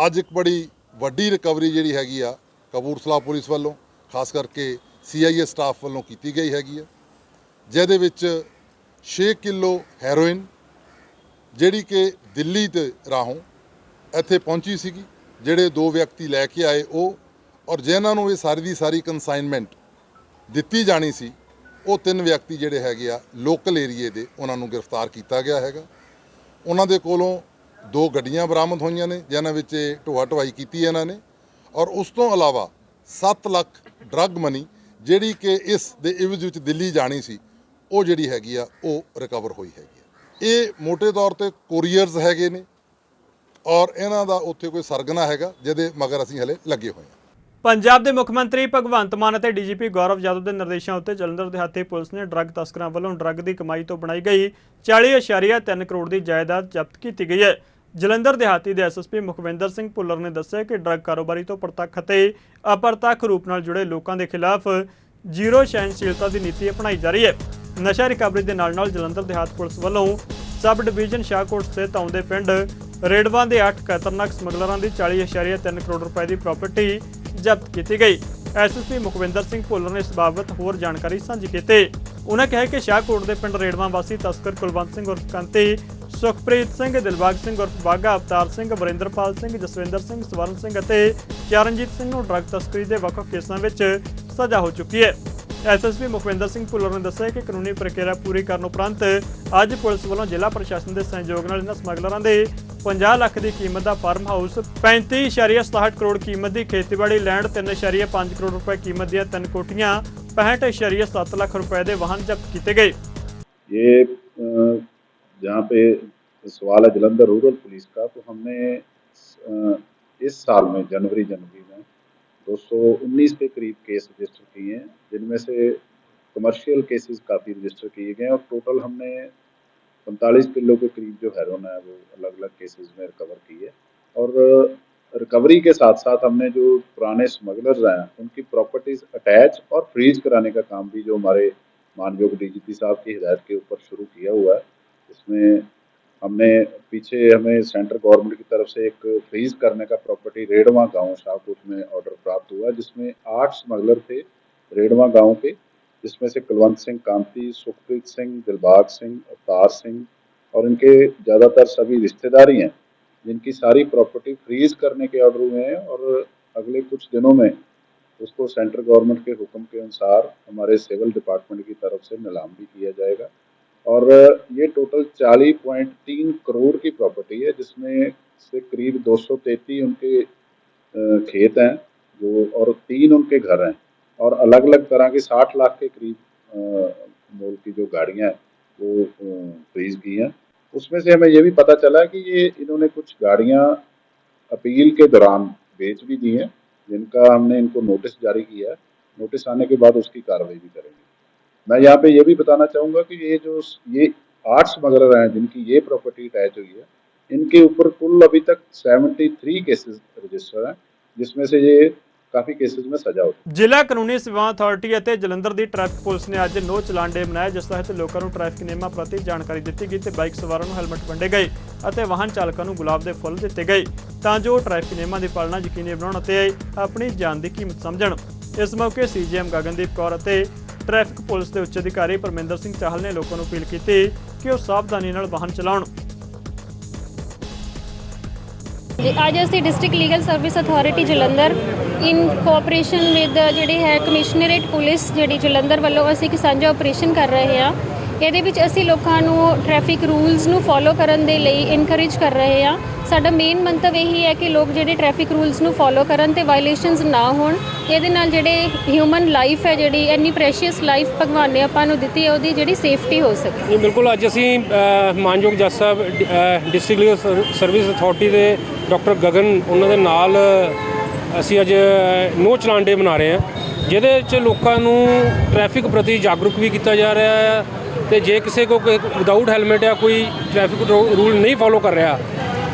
ਅੱਜ ਇੱਕ ਬੜੀ ਵੱਡੀ ਰਿਕਵਰੀ ਜਿਹੜੀ ਹੈਗੀ ਆ ਕਪੂਰਥਲਾ ਪੁਲਿਸ ਵੱਲੋਂ, ਖਾਸ ਕਰਕੇ CIA ਸਟਾਫ ਵੱਲੋਂ ਕੀਤੀ ਗਈ ਹੈਗੀ ਆ, ਜਿਹਦੇ ਵਿੱਚ 6 ਕਿਲੋ ਹੈਰੋਇਨ ਜਿਹੜੀ ਕਿ ਦਿੱਲੀ ਤੇ ਰਾਹੋਂ ਇੱਥੇ ਪਹੁੰਚੀ ਸੀਗੀ। ਜਿਹੜੇ 2 ਵਿਅਕਤੀ ਲੈ ਕੇ ਆਏ ਉਹ, ਔਰ ਜਿਨ੍ਹਾਂ ਨੂੰ ਇਹ ਸਾਰੀ ਦੀ ਸਾਰੀ ਕੰਸਾਈਨਮੈਂਟ ਦਿੱਤੀ ਜਾਣੀ ਸੀ, ਉਹ 3 ਵਿਅਕਤੀ ਜਿਹੜੇ ਹੈਗੇ ਆ ਲੋਕਲ ਏਰੀਏ ਦੇ, ਉਹਨਾਂ ਨੂੰ ਗ੍ਰਿਫਤਾਰ ਕੀਤਾ ਗਿਆ ਹੈਗਾ। ਉਹਨਾਂ ਦੇ ਕੋਲੋਂ 2 ਗੱਡੀਆਂ ਬਰਾਮਦ ਹੋਈਆਂ ਨੇ, ਜਿਨ੍ਹਾਂ ਵਿੱਚ ਢੋਆ ਢੁਆਈ ਕੀਤੀ ਇਹਨਾਂ ਨੇ, ਔਰ ਉਸ ਤੋਂ ਇਲਾਵਾ 7 ਲੱਖ ਡਰੱਗ ਮਨੀ ਜਿਹੜੀ ਕਿ ਇਸ ਦੇ ਇਵਜ਼ ਵਿੱਚ ਦਿੱਲੀ ਜਾਣੀ ਸੀ, ਉਹ ਜਿਹੜੀ ਹੈਗੀ ਆ ਉਹ ਰਿਕਵਰ ਹੋਈ ਹੈਗੀ ਆ। ਇਹ ਮੋਟੇ ਤੌਰ ਤੇ ਕੋਰੀਅਰਸ ਹੈਗੇ ਨੇ, ਔਰ ਇਹਨਾਂ ਦਾ ਉੱਥੇ ਕੋਈ ਸਰਗਨਾ ਹੈਗਾ ਜਿਹਦੇ ਮਗਰ ਅਸੀਂ ਹਲੇ ਲੱਗੇ ਹੋਏ ਹਾਂ। ਪੰਜਾਬ ਦੇ ਮੁੱਖ ਮੰਤਰੀ ਭਗਵੰਤ ਮਾਨ ਅਤੇ ਡੀਜੀਪੀ ਗੌਰਵ ਯਾਦਵ ਦੇ ਨਿਰਦੇਸ਼ਾਂ ਉੱਤੇ ਜਲੰਧਰ ਦਿਹਾਤੀ ਪੁਲਿਸ ਨੇ ਡਰੱਗ ਤਸਕਰਾਂ ਵੱਲੋਂ ਡਰੱਗ ਦੀ ਕਮਾਈ ਤੋਂ ਬਣਾਈ ਗਈ 40.3 ਕਰੋੜ ਦੀ ਜਾਇਦਾਦ ਜ਼ਬਤ ਕੀਤੀ ਗਈ ਹੈ। ਜਲੰਧਰ ਦਿਹਾਤੀ ਦੇ ਐਸਐਸਪੀ ਮੁਖਵਿੰਦਰ ਸਿੰਘ ਭੁੱਲਰ ਨੇ ਦੱਸਿਆ ਕਿ ਡਰੱਗ ਕਾਰੋਬਾਰੀ ਤੋਂ ਪ੍ਰਤੱਖ ਅਤੇ ਅਪਰਤੱਖ ਰੂਪ ਨਾਲ ਜੁੜੇ ਲੋਕਾਂ ਦੇ ਖਿਲਾਫ ਜ਼ੀਰੋ ਸਹਿਣਸ਼ੀਲਤਾ ਦੀ ਨੀਤੀ ਅਪਣਾਈ ਜਾ ਰਹੀ ਹੈ। ਨਸ਼ਾ ਰਿਕਵਰੀ ਦੇ ਨਾਲ ਜਲੰਧਰ ਦਿਹਾਤ ਪੁਲਿਸ ਵੱਲੋਂ ਸਬ ਡਿਵੀਜ਼ਨ ਸ਼ਾਹਕੋਟ ਸਥਿਤ ਆਉਂਦੇ ਪਿੰਡ ਰੇਡਵਾਂ ਦੇ 8 ਖਤਰਨਾਕ ਸਮਗਲਰਾਂ ਦੀ 40.3 ਕਰੋੜ ਰੁਪਏ ਦੀ ਪ੍ਰਾਪਰਟੀ ਜ਼ਬਤ ਕੀਤੀ ਗਈ। ਐਸਐਸਪੀ ਮੁਖਵਿੰਦਰ ਸਿੰਘ ਭੁੱਲਰ ਨੇ ਇਸ ਬਾਬਤ ਹੋਰ ਜਾਣਕਾਰੀ ਸਾਂਝੀ ਕੀਤੀ। ਉਹਨਾਂ ਕਿਹਾ ਕਿ ਸ਼ਾਹਕੋਟ ਦੇ ਪਿੰਡ ਰੇਡਵਾਂ ਵਾਸੀ ਤਸਕਰ ਕੁਲਵੰਤ ਸਿੰਘ ਉਰਫ ਕੰਤੀ, ਸੁਖਪ੍ਰੀਤ ਸਿੰਘ, ਦਿਲਬਾਗ ਸਿੰਘ ਉਰਫ ਬਾਗਾ, ਅਵਤਾਰ ਸਿੰਘ, ਵਰਿੰਦਰਪਾਲ ਸਿੰਘ, ਜਸਵਿੰਦਰ ਸਿੰਘ, ਸਵਰਨ ਸਿੰਘ ਅਤੇ ਚਰਨਜੀਤ ਸਿੰਘ ਨੂੰ ਡਰੱਗ ਤਸਕਰੀ ਦੇ ਵੱਖ-ਵੱਖ ਕੇਸਾਂ ਵਿੱਚ ਸਜ਼ਾ ਹੋ ਚੁੱਕੀ ਹੈ। ਐਸਐਸਪੀ ਮੁਖਵਿੰਦਰ ਸਿੰਘ ਭੁੱਲਰ ਨੇ ਦੱਸਿਆ ਕਿ ਕਾਨੂੰਨੀ ਪ੍ਰਕਿਰਿਆ ਪੂਰੀ ਕਰਨ ਉਪਰੰਤ ਅੱਜ ਪੁਲਿਸ ਵੱਲੋਂ ਜ਼ਿਲ੍ਹਾ ਪ੍ਰਸ਼ਾਸਨ ਦੇ ਸਹਿਯੋਗ ਨਾਲ ਇਹਨਾਂ ਸਮਗਲਰਾਂ ਦੇ 50 ਲੱਖ ਦੀ ਕੀਮਤ ਦਾ ਫਾਰਮ ਹਾਊਸ, 35.67 ਕਰੋੜ ਕੀਮਤ ਦੀ ਖੇਤੀਬਾੜੀ ਲੈਂਡ, 3.5 ਕਰੋੜ ਰੁਪਏ ਕੀਮਤ ਦੀਆਂ 3 ਕੋਠੀਆਂ, 65.7 ਲੱਖ रुपए के वाहन जब्त किए गए। ये जहाँ पे सवाल है जलंधर रूरल पुलिस का, तो हमने इस साल में जनवरी में 219 के करीब केस रजिस्टर किए हैं, जिनमें से कमर्शियल केसेस काफ़ी रजिस्टर किए गए हैं और टोटल हमने 45 किलो के करीब जो हेरोइन है वो अलग अलग केसेस में रिकवर की है। और रिकवरी के साथ साथ हमने जो पुराने स्मगलर्स हैं उनकी प्रॉपर्टीज़ अटैच और फ्रीज कराने का काम भी जो हमारे मानयोग डीजीपी साहब की हिदायत के ऊपर शुरू किया हुआ है। इसमें हमने पीछे हमें सेंट्रल गवर्नमेंट की तरफ से एक फ्रीज करने का प्रॉपर्टी रेडवा गांव शाहकोट में ऑर्डर प्राप्त हुआ, जिसमें 8 स्मगलर थे रेडवा गांव के, जिसमें से कुलवंत सिंह, कांति, सुखप्रीत सिंह, दिलबाग सिंह, अवतार सिंह और इनके ज़्यादातर सभी रिश्तेदारी हैं, जिनकी सारी प्रॉपर्टी फ्रीज करने के ऑर्डर हुए हैं और अगले कुछ दिनों में उसको सेंट्रल गवर्नमेंट के हुक्म के अनुसार हमारे सिविल डिपार्टमेंट की तरफ से नीलाम भी किया जाएगा। और ये टोटल 40.3 करोड़ की प्रॉपर्टी है, जिसमें से करीब 233 उनके खेत हैं जो और 3 उनके घर हैं और अलग अलग तरह की 60 लाख के करीब मोल की जो गाड़ियाँ हैं वो फ्रीज की हैं। उसमें से हमें ये भी पता चला कि ये इन्होंने कुछ गाड़ियाँ अपील के दौरान बेच भी दी हैं, जिनका हमने इनको नोटिस जारी किया है। नोटिस आने के बाद उसकी कार्रवाई भी करेंगे। मैं यहाँ पे ये भी बताना चाहूँगा कि ये 8 स्मगलर हैं जिनकी ये प्रॉपर्टी अटैच हुई है, इनके ऊपर कुल अभी तक 73 केसेस रजिस्टर हैं, जिसमें से ये काफ़ी केसेस में सजा होती है। ਜ਼ਿਲ੍ਹਾ ਕਾਨੂੰਨੀ ਸੇਵਾਵਾਂ ਅਥਾਰਟੀ ਅਤੇ ਜਲੰਧਰ ਦੀ ਟ੍ਰੈਫਿਕ ਪੁਲਿਸ ਨੇ ਅੱਜ ਨੋ ਚਲਾਨ ਡੇ ਮਨਾਇਆ, ਜਿਸ ਤਹਿਤ ਲੋਕਾਂ ਨੂੰ ਟ੍ਰੈਫਿਕ ਨਿਯਮਾਂ ਪ੍ਰਤੀ ਜਾਣਕਾਰੀ ਦਿੱਤੀ ਗਈ ਤੇ ਬਾਈਕ ਸਵਾਰਾਂ ਨੂੰ ਹੈਲਮਟ ਵੰਡੇ ਗਏ ਅਤੇ ਵਾਹਨ ਚਾਲਕਾਂ ਨੂੰ ਗੁਲਾਬ ਦੇ ਫੁੱਲ ਦਿੱਤੇ ਗਏ ਤਾਂ ਜੋ ਟ੍ਰੈਫਿਕ ਨਿਯਮਾਂ ਦੀ ਪਾਲਣਾ ਯਕੀਨੀ ਬਣਾਉਣ ਅਤੇ ਆਪਣੀ ਜਾਨ ਦੀ ਕੀਮਤ ਸਮਝਣ। ਇਸ ਮੌਕੇ ਸੀਜੀਐਮ ਗਗਨਦੀਪ ਕੌਰ ਅਤੇ ਟ੍ਰੈਫਿਕ ਪੁਲਿਸ ਦੇ ਉੱਚ ਅਧਿਕਾਰੀ ਪਰਮਿੰਦਰ ਸਿੰਘ ਚਾਹਲ ਨੇ ਲੋਕਾਂ ਨੂੰ ਅਪੀਲ ਕੀਤੀ ਕਿ ਉਹ ਸਾਵਧਾਨੀ ਨਾਲ ਵਾਹਨ ਚਲਾਉਣ। ਅੱਜ ਅਸੀਂ district legal service authority Jalandhar in cooperation with ਜਿਹੜੀ ਹੈ ਕਮਿਸ਼ਨਰੇਟ ਪੁਲਿਸ ਜਿਹੜੀ ਜਲੰਧਰ ਵੱਲੋਂ ਅਸੀਂ ਇੱਕ ਸਾਂਝਾ ਆਪਰੇਸ਼ਨ ਕਰ ਰਹੇ ਹਾਂ। ਇਹਦੇ ਵਿੱਚ ਅਸੀਂ ਲੋਕਾਂ ਨੂੰ ਟ੍ਰੈਫਿਕ ਰੂਲਸ ਨੂੰ ਫੋਲੋ ਕਰਨ ਦੇ ਲਈ ਇਨਕਰੇਜ ਕਰ ਰਹੇ ਹਾਂ। ਸਾਡਾ ਮੇਨ ਮੰਤਵ ਇਹੀ ਹੈ ਕਿ ਲੋਕ ਜਿਹੜੇ ਟ੍ਰੈਫਿਕ ਰੂਲਸ ਨੂੰ ਫੋਲੋ ਕਰਨ ਤੇ ਵਾਇਲੇਸ਼ਨਸ ਨਾ ਹੋਣ। ਇਹਦੇ ਨਾਲ ਜਿਹੜੇ ਹਿਊਮਨ ਲਾਈਫ ਹੈ, ਜਿਹੜੀ ਇੰਨੀ ਪ੍ਰੈਸ਼ੀਅਸ ਲਾਈਫ ਭਗਵਾਨ ਨੇ ਆਪਾਂ ਨੂੰ ਦਿੱਤੀ ਹੈ, ਉਹਦੀ ਜਿਹੜੀ ਸੇਫਟੀ ਹੋ ਸਕੇ। ਜੀ ਬਿਲਕੁਲ, ਅੱਜ ਅਸੀਂ ਮਾਨਯੋਗ ਜੱਜ ਸਾਹਿਬ ਡਿਸਟ੍ਰਿਕਟ ਲੀਗਲ ਸਰਵਿਸ ਅਥਾਰਟੀ ਦੇ ਡਾਕਟਰ ਗਗਨ ਉਹਨਾਂ ਦੇ ਨਾਲ ਅਸੀਂ ਅੱਜ ਨੋ ਚਲਾਨ ਡੇ ਮਨਾ ਰਹੇ ਹਾਂ, ਜਿਹਦੇ 'ਚ ਲੋਕਾਂ ਨੂੰ ਟ੍ਰੈਫਿਕ ਪ੍ਰਤੀ ਜਾਗਰੂਕ ਵੀ ਕੀਤਾ ਜਾ ਰਿਹਾ ਹੈ ਤੇ ਜੇ ਕਿਸੇ ਕੋ ਵਿਦਆਊਟ ਹੈਲਮਟ ਜਾਂ ਕੋਈ ਟ੍ਰੈਫਿਕ ਰੂਲ ਨਹੀਂ ਫੋਲੋ ਕਰ ਰਿਹਾ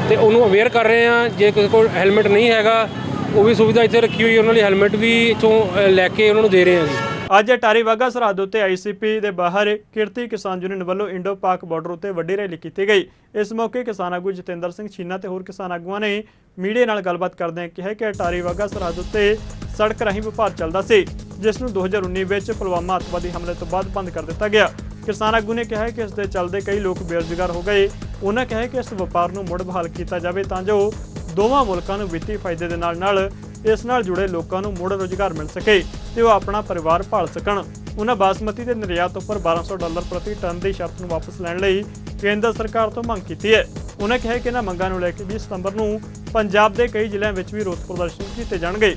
ਤੇ ਉਹਨੂੰ ਅਵੇਅਰ ਕਰ ਰਹੇ ਹਾਂ। ਜੇ ਕਿਸੇ ਕੋਲ ਹੈਲਮਟ ਨਹੀਂ ਹੈਗਾ ਉਹ ਵੀ ਸੁਵਿਧਾ ਇੱਥੇ ਰੱਖੀ ਹੋਈ, ਉਹਨਾਂ ਲਈ ਹੈਲਮਟ ਵੀ ਇੱਥੋਂ ਲੈ ਕੇ ਉਹਨਾਂ ਨੂੰ ਦੇ ਰਹੇ ਹਾਂ ਜੀ। ਅੱਜ ਅਟਾਰੀ ਵਾਹਗਾ ਸਰਹੱਦ ਉੱਤੇ ਆਈਸੀਪੀ ਦੇ ਬਾਹਰ ਕਿਰਤੀ ਕਿਸਾਨ ਯੂਨੀਅਨ ਵੱਲੋਂ ਇੰਡੋ ਪਾਕ ਬਾਰਡਰ ਉੱਤੇ ਵੱਡੀ ਰੈਲੀ ਕੀਤੀ ਗਈ। ਇਸ ਮੌਕੇ ਕਿਸਾਨ ਆਗੂ ਜਤਿੰਦਰ ਸਿੰਘ ਛੀਨਾ ਤੇ ਹੋਰ ਕਿਸਾਨ ਆਗੂਆਂ ਨੇ ਮੀਡੀਆ ਨਾਲ ਗੱਲਬਾਤ ਕਰਦਿਆਂ ਕਿਹਾ ਕਿ ਅਟਾਰੀ ਵਾਹਗਾ ਸਰਹੱਦ ਉੱਤੇ ਸੜਕ ਰਾਹੀਂ ਵਪਾਰ ਚੱਲਦਾ ਸੀ, ਜਿਸ ਨੂੰ 2019 ਵਿੱਚ ਪੁਲਵਾਮਾ ਅੱਤਵਾਦੀ ਹਮਲੇ ਤੋਂ ਬਾਅਦ ਬੰਦ ਕਰ ਦਿੱਤਾ ਗਿਆ। ਕਿਸਾਨ ਆਗੂ ਨੇ ਕਿਹਾ ਕਿ ਇਸ ਦੇ ਚੱਲਦੇ ਕਈ ਲੋਕ ਬੇਰੁਜ਼ਗਾਰ ਹੋ ਗਏ। ਉਹਨਾਂ ਕਿਹਾ ਕਿ ਇਸ ਵਪਾਰ ਨੂੰ ਮੁੜ ਬਹਾਲ ਕੀਤਾ ਜਾਵੇ ਤਾਂ ਜੋ ਦੋਵਾਂ ਮੁਲਕਾਂ ਨੂੰ ਵਿੱਤੀ ਫਾਇਦੇ ਦੇ ਨਾਲ ਇਸ ਨਾਲ ਜੁੜੇ ਲੋਕਾਂ ਨੂੰ ਮੁੜ ਰੁਜ਼ਗਾਰ ਮਿਲ ਸਕੇ ਤੇ ਉਹ ਆਪਣਾ ਪਰਿਵਾਰ ਪਾਲ ਸਕਣ। ਉਹਨਾਂ ਬਾਸਮਤੀ ਦੇ ਨਿਰਯਾਤ ਉੱਪਰ $1200 ਪ੍ਰਤੀ ਟਨ ਦੀ ਸ਼ਰਤ ਨੂੰ ਵਾਪਸ ਲੈਣ ਲਈ ਕੇਂਦਰ ਸਰਕਾਰ ਤੋਂ ਮੰਗ ਕੀਤੀ ਹੈ। ਉਹਨਾਂ ਕਿਹਾ ਕਿ ਇਹਨਾਂ ਮੰਗਾਂ ਨੂੰ ਲੈ ਕੇ 20 ਸਤੰਬਰ ਨੂੰ ਪੰਜਾਬ ਦੇ ਕਈ ਜ਼ਿਲ੍ਹਿਆਂ ਵਿੱਚ ਵੀ ਰੋਸ ਪ੍ਰਦਰਸ਼ਨ ਕੀਤੇ ਜਾਣਗੇ।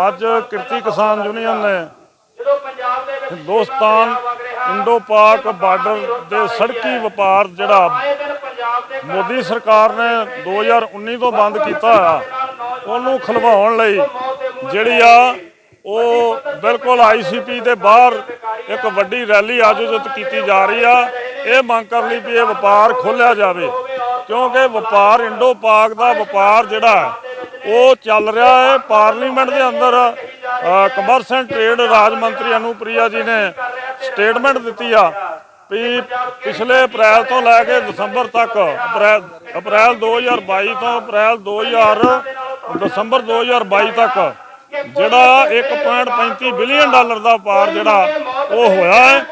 ਅੱਜ ਕਿਰਤੀ ਕਿਸਾਨ ਯੂਨੀਅਨ ਨੇ ਹਿੰਦੁਸਤਾਨ ਇੰਡੋ ਪਾਕ ਬਾਰਡਰ ਦੇ ਸੜਕੀ ਵਪਾਰ ਜਿਹੜਾ ਮੋਦੀ ਸਰਕਾਰ ਨੇ 2019 ਤੋਂ ਬੰਦ ਕੀਤਾ ਆ, ਉਹਨੂੰ ਖੁਲਵਾਉਣ ਲਈ ਜਿਹੜੀ ਆ ਉਹ ਬਿਲਕੁਲ ਆਈਸੀਪੀ ਦੇ ਬਾਹਰ ਇੱਕ ਵੱਡੀ ਰੈਲੀ ਆਯੋਜਿਤ ਕੀਤੀ ਜਾ ਰਹੀ ਆ, ਇਹ ਮੰਗ ਕਰਨ ਲਈ ਵੀ ਇਹ ਵਪਾਰ ਖੋਲ੍ਹਿਆ ਜਾਵੇ, ਕਿਉਂਕਿ ਵਪਾਰ ਇੰਡੋ ਪਾਕ ਦਾ ਵਪਾਰ ਜਿਹੜਾ ਉਹ ਚੱਲ ਰਿਹਾ ਹੈ। ਪਾਰਲੀਮੈਂਟ ਦੇ ਅੰਦਰ ਕਮਰਸ ਐਂਡ ਟ੍ਰੇਡ ਰਾਜ ਮੰਤਰੀ ਅਨੂਪ੍ਰਿਆ ਜੀ ਨੇ ਸਟੇਟਮੈਂਟ ਦਿੱਤੀ ਆ ਵੀ ਪਿਛਲੇ ਅਪ੍ਰੈਲ ਤੋਂ ਲੈ ਕੇ ਦਸੰਬਰ ਤੱਕ ਅਪ੍ਰੈਲ 2022 ਤੋਂ ਦਸੰਬਰ 2022 ਤੱਕ ਜਿਹੜਾ $1.35 ਬਿਲੀਅਨ ਦਾ ਵਪਾਰ ਜਿਹੜਾ ਉਹ ਹੋਇਆ ਹੈ।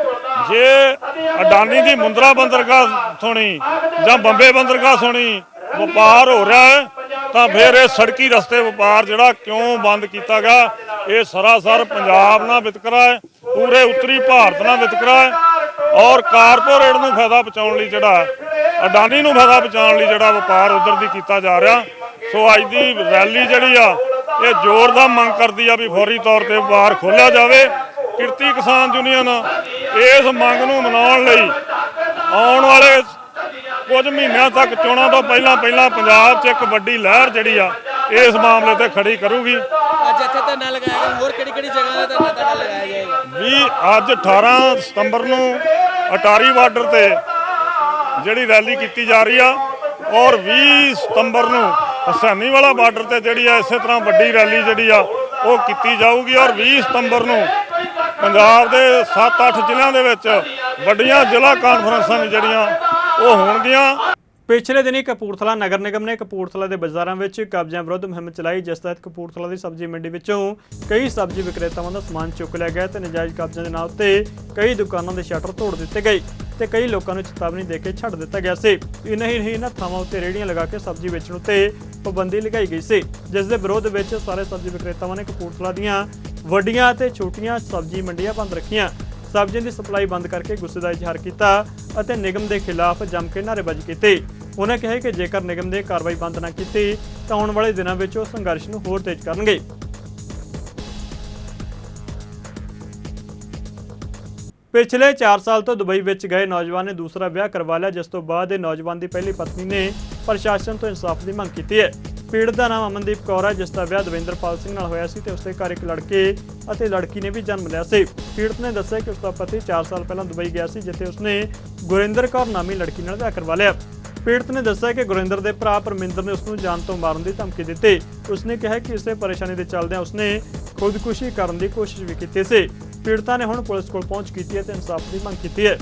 ਜੇ ਅਡਾਨੀ ਦੀ ਮੁੰਦਰਾ ਬੰਦਰਗਾਹ ਸੁਣੀ ਜਾਂ ਬੰਬੇ ਬੰਦਰਗਾਹ ਸੁਣੀ ਵਪਾਰ ਹੋ ਰਿਹਾ ਹੈ ਤਾਂ ਫਿਰ ਇਹ ਸੜਕੀ ਰਸਤੇ ਵਪਾਰ ਜਿਹੜਾ ਕਿਉਂ ਬੰਦ ਕੀਤਾ ਗਿਆ? ਇਹ ਸਰਾਸਰ ਪੰਜਾਬ ਨਾਲ ਵਿਤਕਰਾ ਹੈ, ਪੂਰੇ ਉੱਤਰੀ ਭਾਰਤ ਨਾਲ ਵਿਤਕਰਾ ਹੈ ਔਰ ਕਾਰਪੋਰੇਟ ਨੂੰ ਫਾਇਦਾ ਪਹੁੰਚਾਉਣ ਲਈ ਜਿਹੜਾ ਅਡਾਨੀ ਨੂੰ ਫਾਇਦਾ ਪਹੁੰਚਾਉਣ ਲਈ ਜਿਹੜਾ ਵਪਾਰ ਉਧਰ ਦੀ ਕੀਤਾ ਜਾ ਰਿਹਾ। ਸੋ ਅੱਜ ਦੀ ਰੈਲੀ ਜਿਹੜੀ ਆ ਇਹ ਜ਼ੋਰਦਾਰ ਮੰਗ ਕਰਦੀ ਆ ਵੀ ਫੌਰੀ ਤੌਰ ਤੇ ਵਪਾਰ ਖੋਲ੍ਹਿਆ ਜਾਵੇ। ਕਿਰਤੀ ਕਿਸਾਨ ਯੂਨੀਅਨ ਇਸ ਮੰਗ ਨੂੰ ਮਨਾਉਣ ਲਈ ਆਉਣ ਵਾਲੇ ਕੁਝ ਮਹੀਨਿਆਂ ਤੱਕ ਚੋਣਾਂ ਤੋਂ ਪਹਿਲਾਂ ਪੰਜਾਬ 'ਚ ਇੱਕ ਵੱਡੀ ਲਹਿਰ ਜਿਹੜੀ ਆ ਇਸ ਮਾਮਲੇ ਤੇ ਖੜੀ ਕਰੂਗੀ। ਅੱਜ ਇੱਥੇ ਧਰਨਾ ਲਗਾਇਆ ਗਿਆ, ਹੋਰ ਕਿਹੜੀ ਜਗ੍ਹਾ ਤੇ ਧਰਨਾ ਲਗਾਇਆ ਜਾਏਗਾ? ਵੀ ਅੱਜ 18 ਸਤੰਬਰ ਨੂੰ ਅਟਾਰੀ ਬਾਰਡਰ ਤੇ ਜਿਹੜੀ ਰੈਲੀ ਕੀਤੀ ਜਾ ਰਹੀ ਆ ਔਰ 20 ਸਤੰਬਰ ਨੂੰ ਹਸੈਨੀਵਾਲਾ ਬਾਰਡਰ ਤੇ ਜਿਹੜੀ ਆ ਇਸੇ ਤਰ੍ਹਾਂ ਵੱਡੀ ਰੈਲੀ ਜਿਹੜੀ ਆ ਉਹ ਕੀਤੀ ਜਾਊਗੀ ਔਰ 20 ਸਤੰਬਰ ਨੂੰ ਪੰਜਾਬ ਦੇ 7-8 ਜ਼ਿਲ੍ਹਿਆਂ ਦੇ ਵਿੱਚ ਵੱਡੀਆਂ ਜ਼ਿਲ੍ਹਾ ਕਾਨਫਰੰਸਾਂ ਨੇ ਜਿਹੜੀਆਂ ਉਹ ਹੋਣਗੀਆਂ। ਪਿਛਲੇ ਦਿਨੀ ਕਪੂਰਥਲਾ ਨਗਰ ਨਿਗਮ ਨੇ ਕਪੂਰਥਲਾ ਦੇ ਬਾਜ਼ਾਰਾਂ ਵਿੱਚ ਕਬਜ਼ਿਆਂ ਵਿਰੁੱਧ ਮੁਹਿੰਮ ਚਲਾਈ, ਜਿਸ ਤਹਿਤ ਕਪੂਰਥਲਾ ਦੀ ਸਬਜ਼ੀ ਮੰਡੀ ਵਿੱਚੋਂ ਕਈ ਸਬਜ਼ੀ ਵਿਕਰੇਤਾਵਾਂ ਦਾ ਸਮਾਨ ਚੁੱਕ ਲਿਆ ਗਿਆ ਤੇ ਨਜਾਇਜ਼ ਕਬਜ਼ਿਆਂ ਦੇ ਨਾਂ ਉੱਤੇ ਕਈ ਦੁਕਾਨਾਂ ਦੇ ਸ਼ਟਰ ਤੋੜ ਦਿੱਤੇ ਗਏ ਤੇ ਕਈ ਲੋਕਾਂ ਨੂੰ ਚੇਤਾਵਨੀ ਦੇ ਕੇ ਛੱਡ ਦਿੱਤਾ ਗਿਆ ਸੀ। ਇੰਨਾ ਹੀ ਨਹੀਂ, ਇਹਨਾਂ ਥਾਵਾਂ ਉੱਤੇ ਰੇਹੜੀਆਂ ਲਗਾ ਕੇ ਸਬਜ਼ੀ ਵੇਚਣ ਉੱਤੇ ਪਾਬੰਦੀ ਲਗਾਈ ਗਈ ਸੀ, ਜਿਸ ਦੇ ਵਿਰੋਧ ਵਿੱਚ ਸਾਰੇ ਸਬਜ਼ੀ ਵਿਕਰੇਤਾਵਾਂ ਨੇ ਕਪੂਰਥਲਾ ਦੀਆਂ ਵੱਡੀਆਂ ਤੇ ਛੋਟੀਆਂ ਸਬਜ਼ੀ ਮੰਡੀਆਂ ਬੰਦ ਰੱਖੀਆਂ, ਸਬਜ਼ੀਆਂ ਦੀ ਸਪਲਾਈ ਬੰਦ ਕਰਕੇ ਗੁੱਸੇ ਦਾ ਇਜ਼ਹਾਰ ਕੀਤਾ ਅਤੇ ਨਿਗਮ ਦੇ ਖਿਲਾਫ ਜੰਮ ਕੇ ਨਾਅਰੇਬਾਜ਼ੀ ਕੀਤੀ। ਉਹਨਾਂ ਕਿਹਾ ਕਿ ਜੇਕਰ ਨਿਗਮ ਨੇ ਕਾਰਵਾਈ ਬੰਦ ਨਾ ਕੀਤੀ ਤਾਂ ਆਉਣ ਵਾਲੇ ਦਿਨਾਂ ਵਿੱਚ ਉਹ ਸੰਘਰਸ਼ ਨੂੰ ਹੋਰ ਤੇਜ਼ ਕਰਨਗੇ। ਪਿਛਲੇ 4 ਸਾਲ ਤੋਂ ਦੁਬਈ ਵਿੱਚ ਗਏ ਨੌਜਵਾਨ ਨੇ ਦੂਸਰਾ ਵਿਆਹ ਕਰਵਾ ਲਿਆ, ਜਿਸ ਤੋਂ ਬਾਅਦ ਨੌਜਵਾਨ ਦੀ ਪਹਿਲੀ ਪਤਨੀ ਨੇ ਪ੍ਰਸ਼ਾਸਨ ਤੋਂ ਇਨਸਾਫ ਦੀ ਮੰਗ ਕੀਤੀ ਹੈ। ਪੀੜਤ ਦਾ ਨਾਮ ਅਮਨਦੀਪ ਕੌਰ ਹੈ, ਜਿਸ ਦਾ ਵਿਆਹ ਦਵਿੰਦਰਪਾਲ ਸਿੰਘ ਨਾਲ ਹੋਇਆ ਸੀ ਤੇ ਉਸਦੇ ਘਰ ਇੱਕ ਲੜਕੇ ਅਤੇ ਲੜਕੀ ਨੇ ਵੀ ਜਨਮ ਲਿਆ ਸੀ। ਪੀੜਤ ਨੇ ਦੱਸਿਆ ਕਿ ਉਸਦਾ ਪਤੀ 4 ਸਾਲ ਪਹਿਲਾਂ ਦੁਬਈ ਗਿਆ ਸੀ, ਜਿੱਥੇ ਉਸਨੇ ਗੁਰਿੰਦਰ ਕੌਰ ਨਾਮੀ ਲੜਕੀ ਨਾਲ ਵਿਆਹ ਕਰਵਾ ਲਿਆ। ਪੀੜਤ ਨੇ ਦੱਸਿਆ ਕਿ ਗੁਰਿੰਦਰ ਦੇ ਭਰਾ ਪਰਮਿੰਦਰ ਨੇ ਉਸ ਨੂੰ ਜਾਨ ਤੋਂ ਮਾਰਨ ਦੀ ਧਮਕੀ ਦਿੱਤੀ। ਉਸਨੇ ਕਿਹਾ ਕਿ ਇਸੇ ਪਰੇਸ਼ਾਨੀ ਦੇ ਚੱਲਦਿਆਂ ਉਸਨੇ ਖੁਦਕੁਸ਼ੀ ਕਰਨ ਦੀ ਕੋਸ਼ਿਸ਼ ਵੀ ਕੀਤੀ ਸੀ। ਪੀੜਤਾ ਨੇ ਹੁਣ ਪੁਲਿਸ ਕੋਲ ਪਹੁੰਚ ਕੀਤੀ ਹੈ ਤੇ ਇਨਸਾਫ ਦੀ ਮੰਗ ਕੀਤੀ ਹੈ।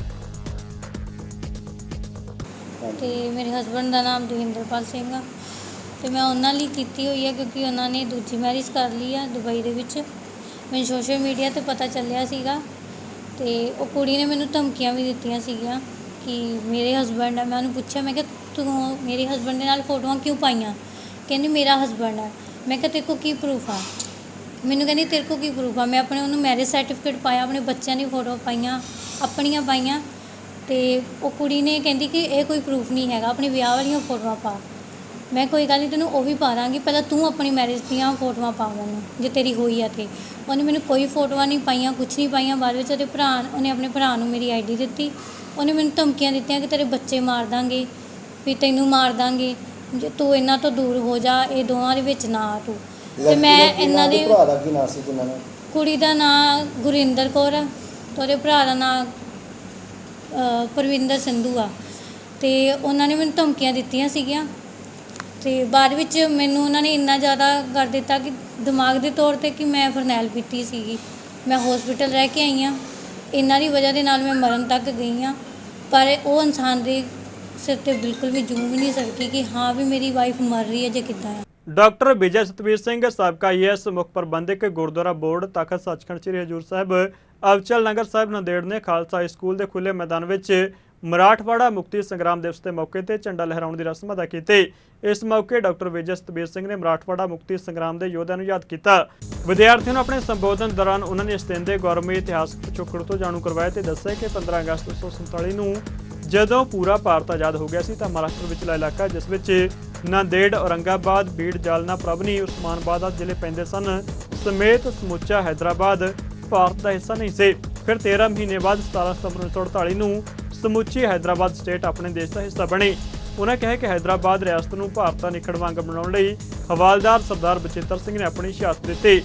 ਤੇ ਮੇਰੇ ਹਸਬੰਡ ਦਾ ਨਾਮ ਦਵਿੰਦਰਪਾਲ ਸਿੰਘ ਆ ਤੇ ਮੈਂ ਉਹਨਾਂ ਲਈ ਕੀਤੀ ਹੋਈ ਹੈ ਕਿਉਂਕਿ ਉਹਨਾਂ ਨੇ ਦੂਜੀ ਮੈਰਿਜ ਕਰ ਲਈ ਆ ਦੁਬਈ ਦੇ ਵਿੱਚ। ਮੈਨੂੰ ਸੋਸ਼ਲ ਮੀਡੀਆ ਤੇ ਪਤਾ ਚੱਲਿਆ ਸੀਗਾ ਤੇ ਉਹ ਕੁੜੀ ਨੇ ਮੈਨੂੰ ਧਮਕੀਆਂ ਵੀ ਦਿੱਤੀਆਂ ਸੀਗੀਆਂ ਕਿ ਮੇਰੇ ਹਸਬੰਡ ਆ। ਮੈਂ ਉਹਨੂੰ ਪੁੱਛਿਆ, ਮੈਂ ਕਿਹਾ ਤੂੰ ਮੇਰੇ ਹਸਬੰਡ ਦੇ ਨਾਲ ਫੋਟੋਆਂ ਕਿਉਂ ਪਾਈਆਂ? ਕਹਿੰਦੀ ਮੇਰਾ ਹਸਬੰਡ ਆ। ਮੈਂ ਕਿਹਾ ਤੇਰੇ ਕੋਲ ਕੀ ਪ੍ਰੂਫ ਆ? ਮੈਨੂੰ ਕਹਿੰਦੀ ਤੇਰੇ ਕੋਲ ਕੀ ਪ੍ਰੂਫ ਆ? ਮੈਂ ਆਪਣੇ ਉਹਨੂੰ ਮੈਰਿਜ ਸਰਟੀਫਿਕੇਟ ਪਾਇਆ, ਆਪਣੇ ਬੱਚਿਆਂ ਦੀ ਫੋਟੋ ਪਾਈਆਂ, ਆਪਣੀਆਂ ਪਾਈਆਂ ਤੇ ਉਹ ਕੁੜੀ ਨੇ ਕਹਿੰਦੀ ਕਿ ਇਹ ਕੋਈ ਪ੍ਰੂਫ ਨਹੀਂ ਹੈਗਾ, ਆਪਣੀ ਵਿਆਹ ਵਾਲੀਆਂ ਫੋਟੋਆਂ ਪਾ। ਮੈਂ ਕੋਈ ਗੱਲ ਨਹੀਂ, ਤੈਨੂੰ ਉਹ ਵੀ ਪਾ ਦਾਂਗੀ, ਪਹਿਲਾਂ ਤੂੰ ਆਪਣੀ ਮੈਰਿਜ ਦੀਆਂ ਫੋਟੋਆਂ ਪਾ ਮੈਨੂੰ ਜੇ ਤੇਰੀ ਹੋਈ ਆ। ਤੇ ਉਹਨੇ ਮੈਨੂੰ ਕੋਈ ਫੋਟੋਆਂ ਨਹੀਂ ਪਾਈਆਂ, ਕੁਛ ਨਹੀਂ ਪਾਈਆਂ। ਬਾਅਦ ਵਿੱਚ ਉਹਨੇ ਆਪਣੇ ਭਰਾ ਨੂੰ ਮੇਰੀ ਆਈਡੀ ਦਿੱਤੀ। ਉਹਨੇ ਮੈਨੂੰ ਧਮਕੀਆਂ ਦਿੱਤੀਆਂ ਕਿ ਤੇਰੇ ਬੱਚੇ ਮਾਰ ਦਾਂਗੇ, ਵੀ ਤੈਨੂੰ ਮਾਰ ਦਾਂਗੇ, ਜੇ ਤੂੰ ਇਹਨਾਂ ਤੋਂ ਦੂਰ ਹੋ ਜਾ, ਇਹ ਦੋਵਾਂ ਦੇ ਵਿੱਚ ਨਾ ਆ ਤੂੰ। ਤੇ ਮੈਂ ਇਹਨਾਂ ਦੇ ਕੁੜੀ ਦਾ ਨਾਂ ਗੁਰਿੰਦਰ ਕੌਰ ਆ ਤੇ ਉਹਦੇ ਭਰਾ ਦਾ ਨਾਂ ਪਰਵਿੰਦਰ ਸੰਧੂ ਆ। ਤੇ ਉਹਨਾਂ ਨੇ ਮੈਨੂੰ ਧਮਕੀਆਂ ਦਿੱਤੀਆਂ ਸੀਗੀਆਂ ਤੇ ਬਾਅਦ ਵਿੱਚ ਮੈਨੂੰ ਉਹਨਾਂ ਨੇ ਇੰਨਾ ਜ਼ਿਆਦਾ ਕਰ ਦਿੱਤਾ ਕਿ ਦਿਮਾਗ ਦੇ ਤੌਰ 'ਤੇ ਕਿ ਮੈਂ ਫਰਨੈਲ ਪੀਤੀ ਸੀਗੀ। ਮੈਂ ਹੌਸਪੀਟਲ ਰਹਿ ਕੇ ਆਈ ਹਾਂ। ਇਹਨਾਂ ਦੀ ਵਜ੍ਹਾ ਦੇ ਨਾਲ ਮੈਂ ਮਰਨ ਤੱਕ ਗਈ ਹਾਂ, ਪਰ ਉਹ ਇਨਸਾਨ ਦੇ ਸਿਰ 'ਤੇ ਬਿਲਕੁਲ ਵੀ ਜੂੰ ਵੀ ਨਹੀਂ ਸਕਦੀ ਕਿ ਹਾਂ ਵੀ ਮੇਰੀ ਵਾਈਫ ਮਰ ਰਹੀ ਹੈ ਜੇ ਕਿੱਦਾਂ ਆ। ਡਾਕਟਰ ਵਿਜੇ ਸਤਵੀਰ ਸਿੰਘ ਸਾਬਕਾ IAS ਮੁੱਖ ਪ੍ਰਬੰਧਕ ਗੁਰਦੁਆਰਾ ਬੋਰਡ ਤਖਤ ਸੱਚਖੰਡ ਸ੍ਰੀ ਹਜ਼ੂਰ ਸਾਹਿਬ ਅਬਚਲ ਨਗਰ ਸਾਹਿਬ ਨਾਂਦੇੜ ਨੇ ਖਾਲਸਾ ਹਾਈ ਸਕੂਲ ਦੇ ਖੁੱਲ੍ਹੇ ਮੈਦਾਨ ਵਿੱਚ ਮਰਾਠਵਾੜਾ ਮੁਕਤੀ ਸੰਗਰਾਮ ਦਿਵਸ ਦੇ ਮੌਕੇ ਤੇ ਝੰਡਾ ਲਹਿਰਾਉਣ ਦੀ ਰਸਮ ਅਦਾ ਕੀਤੀ। ਇਸ ਮੌਕੇ ਡਾਕਟਰ ਵਿਜੇ ਸਤਵੀਰ ਸਿੰਘ ਨੇ ਮਰਾਠਵਾੜਾ ਮੁਕਤੀ ਸੰਗਰਾਮ ਦੇ ਯੋਧਿਆਂ ਨੂੰ ਯਾਦ ਕੀਤਾ। ਵਿਦਿਆਰਥੀਆਂ ਨੂੰ ਆਪਣੇ ਸੰਬੋਧਨ ਦੌਰਾਨ ਉਹਨਾਂ ਨੇ ਇਸ ਦਿਨ ਦੇ ਗੌਰਵਮਈ ਇਤਿਹਾਸਕ ਪਿਛੋਕੜ ਤੋਂ ਜਾਣੂ ਕਰਵਾਇਆ ਤੇ ਦੱਸਿਆ ਕਿ 15 ਅਗਸਤ 1947 ਨੂੰ ਜਦੋਂ ਪੂਰਾ ਭਾਰਤ ਆਜ਼ਾਦ ਹੋ ਗਿਆ ਸੀ ਤਾਂ ਮਹਾਰਾਸ਼ਟਰ ਵਿਚਲਾ ਇਲਾਕਾ ਜਿਸ ਵਿੱਚ ਨਾਂਦੇੜ, ਔਰੰਗਾਬਾਦ, ਬੀੜ, ਜਾਲਨਾ, ਪ੍ਰਭਨੀ, ਉਸਮਾਨਾਬਾਦ ਆਦਿ ਜ਼ਿਲ੍ਹੇ ਪੈਂਦੇ ਸਨ ਸਮੇਤ ਸਮੁੱਚਾ ਹੈਦਰਾਬਾਦ ਭਾਰਤ ਦਾ ਹਿੱਸਾ ਨਹੀਂ ਸੀ। ਫਿਰ 13 ਮਹੀਨੇ ਬਾਅਦ 17 ਸਤੰਬਰ 1948 ਨੂੰ ਸਮੁੱਚੀ ਹੈਦਰਾਬਾਦ ਸਟੇਟ ਆਪਣੇ ਦੇਸ਼ ਦਾ ਹਿੱਸਾ ਬਣੀ। ਉਹਨਾਂ ਕਿਹਾ ਕਿ ਹੈਦਰਾਬਾਦ ਰਿਆਸਤ ਨੂੰ ਭਾਰਤ ਦਾ ਨਿਖੜਵਾਂ ਅੰਗ ਬਣਾਉਣ ਲਈ ਹਵਾਲਦਾਰ ਸਰਦਾਰ ਬਚਿੱਤਰ ਸਿੰਘ ਨੇ ਆਪਣੀ ਸ਼ਹਾਦਤ ਦਿੱਤੀ।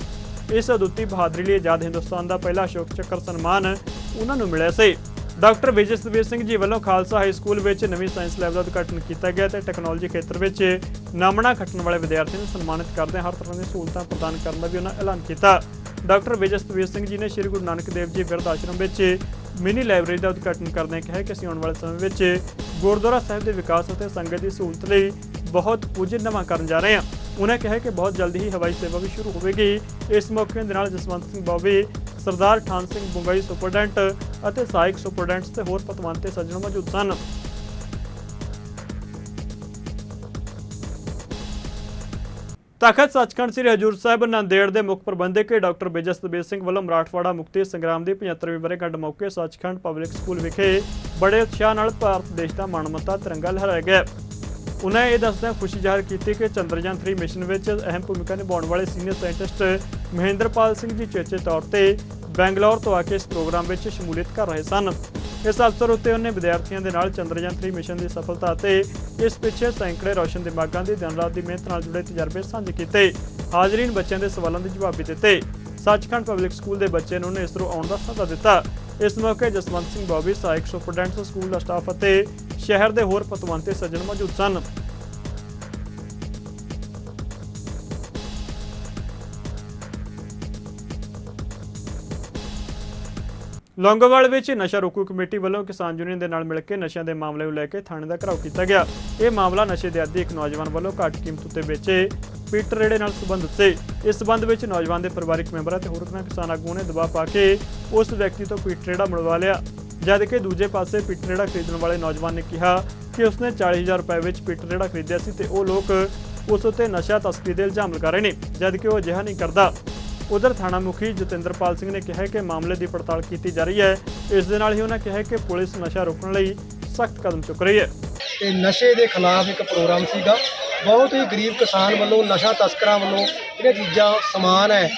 ਇਸ ਅਦੁੱਤੀ ਬਹਾਦਰੀ ਲਈ ਆਜ਼ਾਦ ਹਿੰਦੁਸਤਾਨ ਦਾ ਪਹਿਲਾ ਅਸ਼ੋਕ ਚੱਕਰ ਸਨਮਾਨ ਉਹਨਾਂ ਨੂੰ ਮਿਲਿਆ ਸੀ। ਡਾਕਟਰ ਵਿਜੇ ਸਤਵੀਰ ਸਿੰਘ ਜੀ ਵੱਲੋਂ ਖਾਲਸਾ ਹਾਈ ਸਕੂਲ ਵਿੱਚ ਨਵੀਂ ਸਾਇੰਸ ਲੈਬ ਦਾ ਉਦਘਾਟਨ ਕੀਤਾ ਗਿਆ ਤੇ ਟੈਕਨੋਲੋਜੀ ਖੇਤਰ ਵਿੱਚ ਨਾਮਣਾ ਖੱਟਣ ਵਾਲੇ ਵਿਦਿਆਰਥੀਆਂ ਨੂੰ ਸਨਮਾਨਿਤ ਕਰਦੇ ਹਰ ਤਰ੍ਹਾਂ ਦੀਆਂ ਸਹੂਲਤਾਂ ਪ੍ਰਦਾਨ ਕਰਨ ਦਾ ਵੀ ਉਹਨਾਂ ਐਲਾਨ ਕੀਤਾ। ਡਾਕਟਰ ਵਿਜੇ ਸਤਵੀਰ ਸਿੰਘ ਜੀ ਨੇ ਸ੍ਰੀ ਗੁਰੂ ਨਾਨਕ ਦੇਵ ਜੀ ਬਿਰਧ ਆਸ਼ਰਮ ਵਿੱਚ ਮਿਨੀ ਲਾਇਬ੍ਰੇਰੀ ਦਾ ਉਦਘਾਟਨ ਕਰਦਿਆਂ ਕਿਹਾ ਕਿ ਅਸੀਂ ਆਉਣ ਵਾਲੇ ਸਮੇਂ ਵਿੱਚ ਗੁਰਦੁਆਰਾ ਸਾਹਿਬ ਦੇ ਵਿਕਾਸ ਅਤੇ ਸੰਗਤ ਦੀ ਸਹੂਲਤ ਲਈ ਬਹੁਤ ਕੁਝ ਨਵਾਂ ਕਰਨ ਜਾ ਰਹੇ ਹਾਂ। ਉਹਨਾਂ ਕਿਹਾ ਕਿ ਬਹੁਤ ਜਲਦੀ ਹੀ ਹਵਾਈ ਸੇਵਾ ਵੀ ਸ਼ੁਰੂ ਹੋਵੇਗੀ। ਇਸ ਮੌਕੇ ਦੇ ਨਾਲ ਜਸਵੰਤ ਸਿੰਘ ਬੋਬੀ, ਸਰਦਾਰ ਠਾਨ ਸਿੰਘ ਬੰਗਈ ਸੁਪਰਡੈਂਟ ਅਤੇ ਸਹਾਇਕ ਸੁਪਰਡੈਂਟਸ ਤੇ ਹੋਰ ਪਤਵੰਤ ਤੇ ਸੱਜਣ ਮੌਜੂਦ ਸਨ। ਤਖਤ ਸੱਚਖੰਡ ਸ੍ਰੀ ਹਜ਼ੂਰ ਸਾਹਿਬ ਨਾਂਦੇੜ ਦੇ ਮੁੱਖ ਪ੍ਰਬੰਧਕ ਡਾਕਟਰ ਵਿਜੇ ਸਤਵੀਰ ਸਿੰਘ ਵੱਲੋਂ ਮਰਾਠਵਾੜਾ ਮੁਕਤੀ ਸੰਗਰਾਮ ਦੀ 75ਵੀਂ ਵਰ੍ਹੇਗੰਢ ਮੌਕੇ ਸੱਚਖੰਡ ਪਬਲਿਕ ਸਕੂਲ ਵਿਖੇ ਬੜੇ ਉਤਸ਼ਾਹ ਨਾਲ ਭਾਰਤ ਦੇਸ਼ ਦਾ ਮਨਮੱਤਾ ਤਿਰੰਗਾ ਲਹਿਰਾਇਆ ਗਿਆ। ਉਹਨਾਂ ਇਹ ਦੱਸਦਿਆਂ ਖੁਸ਼ੀ ਜ਼ਾਹਰ ਕੀਤੀ ਕਿ ਚੰਦਰਯਾਨ 3 ਮਿਸ਼ਨ ਵਿੱਚ ਅਹਿਮ ਭੂਮਿਕਾ ਨਿਭਾਉਣ ਵਾਲੇ ਸੀਨੀਅਰ ਸਾਇੰਟਿਸਟ ਮਹਿੰਦਰਪਾਲ ਸਿੰਘ ਜੀ ਚੇਚੇ ਤੌਰ ਤੇ ਬੈਂਗਲੌਰ ਤੋਂ ਆ ਕੇ ਇਸ ਪ੍ਰੋਗਰਾਮ ਵਿੱਚ ਸ਼ਮੂਲੀਅਤ ਕਰ ਰਹੇ ਸਨ। ਇਸ ਅਵਸਰ ਉੱਤੇ ਉਹਨੇ ਵਿਦਿਆਰਥੀਆਂ ਦੇ ਨਾਲ ਚੰਦਰਯਾਨ 3 ਮਿਸ਼ਨ ਦੀ ਸਫਲਤਾ ਅਤੇ ਇਸ ਪਿੱਛੇ ਸੈਂਕੜੇ ਰੋਸ਼ਨ ਦਿਮਾਗਾਂ ਦੀ ਦਿਨ ਰਾਤ ਦੀ ਮਿਹਨਤ ਨਾਲ ਜੁੜੇ ਤਜਰਬੇ ਸਾਂਝੇ ਕੀਤੇ। ਹਾਜ਼ਰੀਨ ਬੱਚਿਆਂ ਦੇ ਸਵਾਲਾਂ ਦੇ ਜਵਾਬ ਵੀ ਦਿੱਤੇ। ਸੱਚਖੰਡ ਪਬਲਿਕ ਸਕੂਲ ਦੇ ਬੱਚਿਆਂ ਨੂੰ ਇਸਰੋ ਆਉਣ ਦਾ ਸੱਦਾ ਦਿੱਤਾ। ਇਸ ਮੌਕੇ ਜਸਵੰਤ ਸਿੰਘ ਬੋਬੀ, ਸਹਾਇਕ ਸੁਪਰਡੈਂਟ, ਸਕੂਲ ਦਾ ਸਟਾਫ ਅਤੇ ਸ਼ਹਿਰ ਦੇ ਹੋਰ ਪਤਵੰਤੇ ਸੱਜਣ ਮੌਜੂਦ ਸਨ। ਲੌਂਗੋਵਾਲ ਵਿੱਚ ਨਸ਼ਾ ਰੋਕੂ ਕਮੇਟੀ ਵੱਲੋਂ ਕਿਸਾਨ ਯੂਨੀਅਨ ਦੇ ਨਾਲ ਮਿਲ ਕੇ ਨਸ਼ਿਆਂ ਦੇ ਮਾਮਲੇ ਨੂੰ ਲੈ ਕੇ ਥਾਣੇ ਦਾ ਘਿਰਾਓ ਕੀਤਾ ਗਿਆ। ਇਹ ਮਾਮਲਾ ਨਸ਼ੇ ਦੇ ਆਦੀ ਇੱਕ ਨੌਜਵਾਨ ਵੱਲੋਂ ਘੱਟ ਕੀਮਤ ਉੱਤੇ ਵੇਚੇ ਪੀਟ ਰੇੜੇ ਨਾਲ ਸੰਬੰਧਿਤ ਸੀ। ਇਸ ਸੰਬੰਧ ਵਿੱਚ ਨੌਜਵਾਨ ਦੇ ਪਰਿਵਾਰਕ ਮੈਂਬਰਾਂ ਤੇ ਹੋਰ ਕਿਸਾਨ ਆਗੂਆਂ ਨੇ ਦਬਾਅ ਪਾ ਕੇ ਉਸ ਵਿਅਕਤੀ ਤੋਂ ਪੀਟ ਰੇੜਾ ਮੁੜਵਾ ਲਿਆ। ਜਦ ਕਿ ਦੂਜੇ ਪਾਸੇ ਪੀਟ ਰੇੜਾ ਖਰੀਦਣ ਵਾਲੇ ਨੌਜਵਾਨ ਨੇ ਕਿਹਾ ਕਿ ਉਸਨੇ 40,000 ਰੁਪਏ ਵਿੱਚ ਪੀਟ ਰੇੜਾ ਖਰੀਦਿਆ ਸੀ ਤੇ ਉਹ ਲੋਕ ਉਸ ਉੱਤੇ ਨਸ਼ਾ ਤਸਕਰੀ ਦੇ ਇਲਜ਼ਾਮ ਲਗਾ ਰਹੇ ਨੇ, ਜਦ ਕਿ ਉਹ ਅਜਿਹਾ ਨਹੀਂ ਕਰਦਾ। ਉਧਰ ਥਾਣਾ ਮੁਖੀ ਜਤਿੰਦਰਪਾਲ ਸਿੰਘ ਨੇ ਕਿਹਾ ਕਿ ਮਾਮਲੇ ਦੀ ਪੜਤਾਲ ਕੀਤੀ ਜਾ ਰਹੀ ਹੈ। ਇਸ ਦੇ ਨਾਲ ਹੀ ਉਹਨਾਂ ਕਿਹਾ ਕਿ ਪੁਲਿਸ ਨਸ਼ਾ ਰੋਕਣ ਲਈ ਸਖਤ ਕਦਮ ਚੁੱਕ ਰਹੀ ਹੈ। ਤੇ ਨਸ਼ੇ ਦੇ ਖਿਲਾਫ ਇੱਕ ਪ੍ਰੋਗਰਾਮ ਸੀਗਾ। ਬਹੁਤ ਹੀ ਗਰੀਬ ਕਿਸਾਨ ਵੱਲੋਂ ਨਸ਼ਾ ਤਸਕਰਾਂ ਵੱਲੋਂ ਜਿਹੜੀਆਂ ਚੀਜ਼ਾਂ ਸਮਾਨ ਹੈ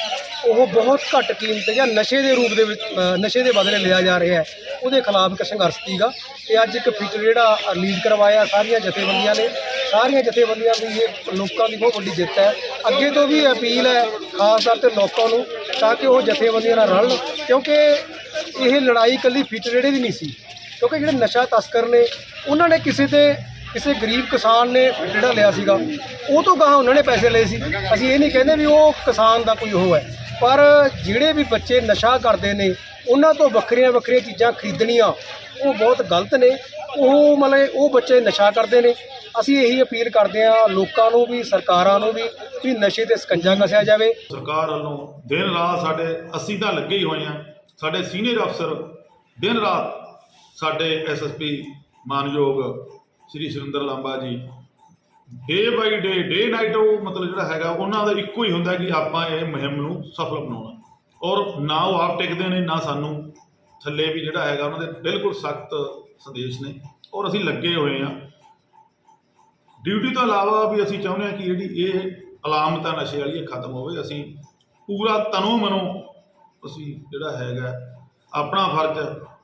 ਉਹ ਬਹੁਤ ਘੱਟ ਕੀਮਤ ਜਾਂ ਨਸ਼ੇ ਦੇ ਰੂਪ ਦੇ ਵਿੱਚ ਨਸ਼ੇ ਦੇ ਬਦਲੇ ਲਿਆ ਜਾ ਰਿਹਾ ਹੈ, ਉਹਦੇ ਖਿਲਾਫ ਇੱਕ ਸੰਘਰਸ਼ ਸੀਗਾ। ਤੇ ਅੱਜ ਇੱਕ ਫੀਚਰ ਜਿਹੜਾ ਰਿਲੀਜ਼ ਕਰਵਾਇਆ ਸਾਰੀਆਂ ਜਥੇਬੰਦੀਆਂ ਨੇ। ਸਾਰੀਆਂ ਜਥੇਬੰਦੀਆਂ ਦੀ ਇਹ ਲੋਕਾਂ ਦੀ ਬਹੁਤ ਵੱਡੀ ਜਿੱਤ ਹੈ। ਅੱਗੇ ਤੋਂ ਵੀ ਅਪੀਲ ਹੈ ਖਾਸ ਤੌਰ 'ਤੇ ਲੋਕਾਂ ਨੂੰ ਤਾਂ ਕਿ ਉਹ ਜਥੇਬੰਦੀਆਂ ਨਾਲ ਰਲਣ, ਕਿਉਂਕਿ ਇਹ ਲੜਾਈ ਇਕੱਲੀ ਫੀਚਰ ਜਿਹੜੇ ਦੀ ਨਹੀਂ ਸੀ, ਕਿਉਂਕਿ ਜਿਹੜੇ ਨਸ਼ਾ ਤਸਕਰ ਨੇ ਉਹਨਾਂ ਨੇ ਕਿਸੇ ਤੇ ਕਿਸੇ ਗਰੀਬ ਕਿਸਾਨ ਨੇ ਜਿਹੜਾ ਲਿਆ ਸੀਗਾ ਉਹ ਤੋਂ ਗਾਹਾਂ ਉਹਨਾਂ ਨੇ ਪੈਸੇ ਲਏ ਸੀ। ਅਸੀਂ ਇਹ ਨਹੀਂ ਕਹਿੰਦੇ ਵੀ ਉਹ ਕਿਸਾਨ ਦਾ ਕੋਈ ਉਹ ਹੈ, ਪਰ ਜਿਹੜੇ ਵੀ ਬੱਚੇ ਨਸ਼ਾ ਕਰਦੇ ਨੇ ਉਹਨਾਂ ਤੋਂ ਵੱਖਰੀਆਂ ਵੱਖਰੀਆਂ ਚੀਜ਼ਾਂ ਖਰੀਦਣੀਆਂ ਉਹ ਬਹੁਤ ਗਲਤ ਨੇ। ਉਹ ਮਤਲਬ ਉਹ ਬੱਚੇ ਨਸ਼ਾ ਕਰਦੇ ਨੇ। ਅਸੀਂ ਇਹੀ ਅਪੀਲ ਕਰਦੇ ਹਾਂ ਲੋਕਾਂ ਨੂੰ ਵੀ, ਸਰਕਾਰਾਂ ਨੂੰ ਵੀ ਨਸ਼ੇ ਤੇ ਸਕੰਜਾ ਕੱਸਿਆ ਜਾਵੇ। ਸਰਕਾਰ ਵੱਲੋਂ ਦਿਨ ਰਾਤ ਸਾਡੇ ਅਸੀਂ ਤਾਂ ਲੱਗੇ ਹੀ ਹੋਏ ਹਾਂ, ਸਾਡੇ ਸੀਨੀਅਰ ਅਫਸਰ ਦਿਨ ਰਾਤ, ਸਾਡੇ SSP ਮਾਨਯੋਗ ਸ਼੍ਰੀ ਸੁਰਿੰਦਰ ਲਾਂਬਾ ਜੀ ਡੇ ਬਾਈ ਡੇ ਨਾਈਟ ਉਹ ਮਤਲਬ ਜਿਹੜਾ ਹੈਗਾ ਉਹਨਾਂ ਦਾ ਇੱਕੋ ਹੀ ਹੁੰਦਾ ਕਿ ਆਪਾਂ ਇਹ ਮੁਹਿੰਮ ਨੂੰ ਸਫਲ ਬਣਾਉਣਾ। ਔਰ ਨਾ ਉਹ ਆਪ ਟਿਕਦੇ ਨੇ, ਨਾ ਸਾਨੂੰ ਥੱਲੇ ਵੀ ਜਿਹੜਾ ਹੈਗਾ ਉਹਨਾਂ ਦੇ ਬਿਲਕੁਲ ਸਖਤ ਸੰਦੇਸ਼ ਨੇ, ਔਰ ਅਸੀਂ ਲੱਗੇ ਹੋਏ ਹਾਂ। ਡਿਊਟੀ ਤੋਂ ਇਲਾਵਾ ਵੀ ਅਸੀਂ ਚਾਹੁੰਦੇ ਹਾਂ ਕਿ ਜਿਹੜੀ ਇਹ ਅਲਾਮਤ ਹੈ ਨਸ਼ੇ ਵਾਲੀ ਇਹ ਖਤਮ ਹੋਵੇ। ਅਸੀਂ ਪੂਰਾ ਤਨੋਂ ਮਨੋਂ ਅਸੀਂ ਜਿਹੜਾ ਹੈਗਾ ਆਪਣਾ ਫਰਜ਼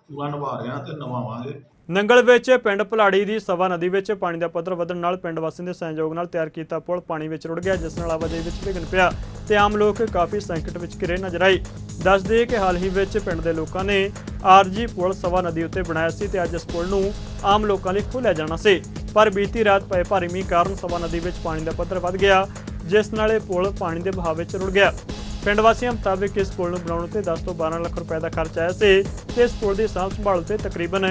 ਪੂਰਾ ਨਿਭਾ ਰਹੇ ਹਾਂ ਤੇ ਨਿਭਾਵਾਂਗੇ। ਨੰਗਲ ਵਿੱਚ ਪਿੰਡ ਭਲਾੜੀ ਦੀ ਸਵਾ ਨਦੀ ਵਿੱਚ ਪਾਣੀ ਦਾ ਪੱਧਰ ਵਧਣ ਨਾਲ ਪਿੰਡ ਵਾਸੀਆਂ ਦੇ ਸਹਿਯੋਗ ਨਾਲ ਤਿਆਰ ਕੀਤਾ ਪੁਲ ਪਾਣੀ ਵਿੱਚ ਰੁੜ ਗਿਆ, ਜਿਸ ਨਾਲ ਆਵਾਜਾਈ ਵਿੱਚ ਵਿਘਨ ਪਿਆ ਤੇ ਆਮ ਲੋਕ ਕਾਫੀ ਸੰਕਟ ਵਿੱਚ ਘਿਰੇ ਨਜ਼ਰ ਆਏ। ਦੱਸ ਦਈਏ ਕਿ ਹਾਲ ਹੀ ਵਿੱਚ ਪਿੰਡ ਦੇ ਲੋਕਾਂ ਨੇ ਆਰਜੀ ਪੁਲ ਸਵਾ ਨਦੀ ਉੱਤੇ ਬਣਾਇਆ ਸੀ ਤੇ ਅੱਜ ਇਸ ਪੁਲ ਨੂੰ ਆਮ ਲੋਕਾਂ ਲਈ ਖੋਲ੍ਹਿਆ ਜਾਣਾ ਸੀ, ਪਰ ਬੀਤੀ ਰਾਤ ਪਏ ਭਾਰੀ ਮੀਂਹ ਕਾਰਨ ਸਵਾ ਨਦੀ ਵਿੱਚ ਪਾਣੀ ਦਾ ਪੱਧਰ ਵੱਧ ਗਿਆ, ਜਿਸ ਨਾਲ ਇਹ ਪੁਲ ਪਾਣੀ ਦੇ ਵਹਾਅ ਵਿੱਚ ਰੁੜ ਗਿਆ। ਪਿੰਡ ਵਾਸੀਆਂ ਮੁਤਾਬਿਕ ਇਸ ਪੁਲ ਨੂੰ ਬਣਾਉਣ ਉੱਤੇ 10 ਤੋਂ 12 ਲੱਖ ਰੁਪਏ ਦਾ ਖਰਚ ਆਇਆ ਸੀ ਤੇ ਇਸ ਪੁਲ ਦੀ ਸਾਂਭ ਸੰਭਾਲ ਉੱਤੇ ਤਕਰੀਬਨ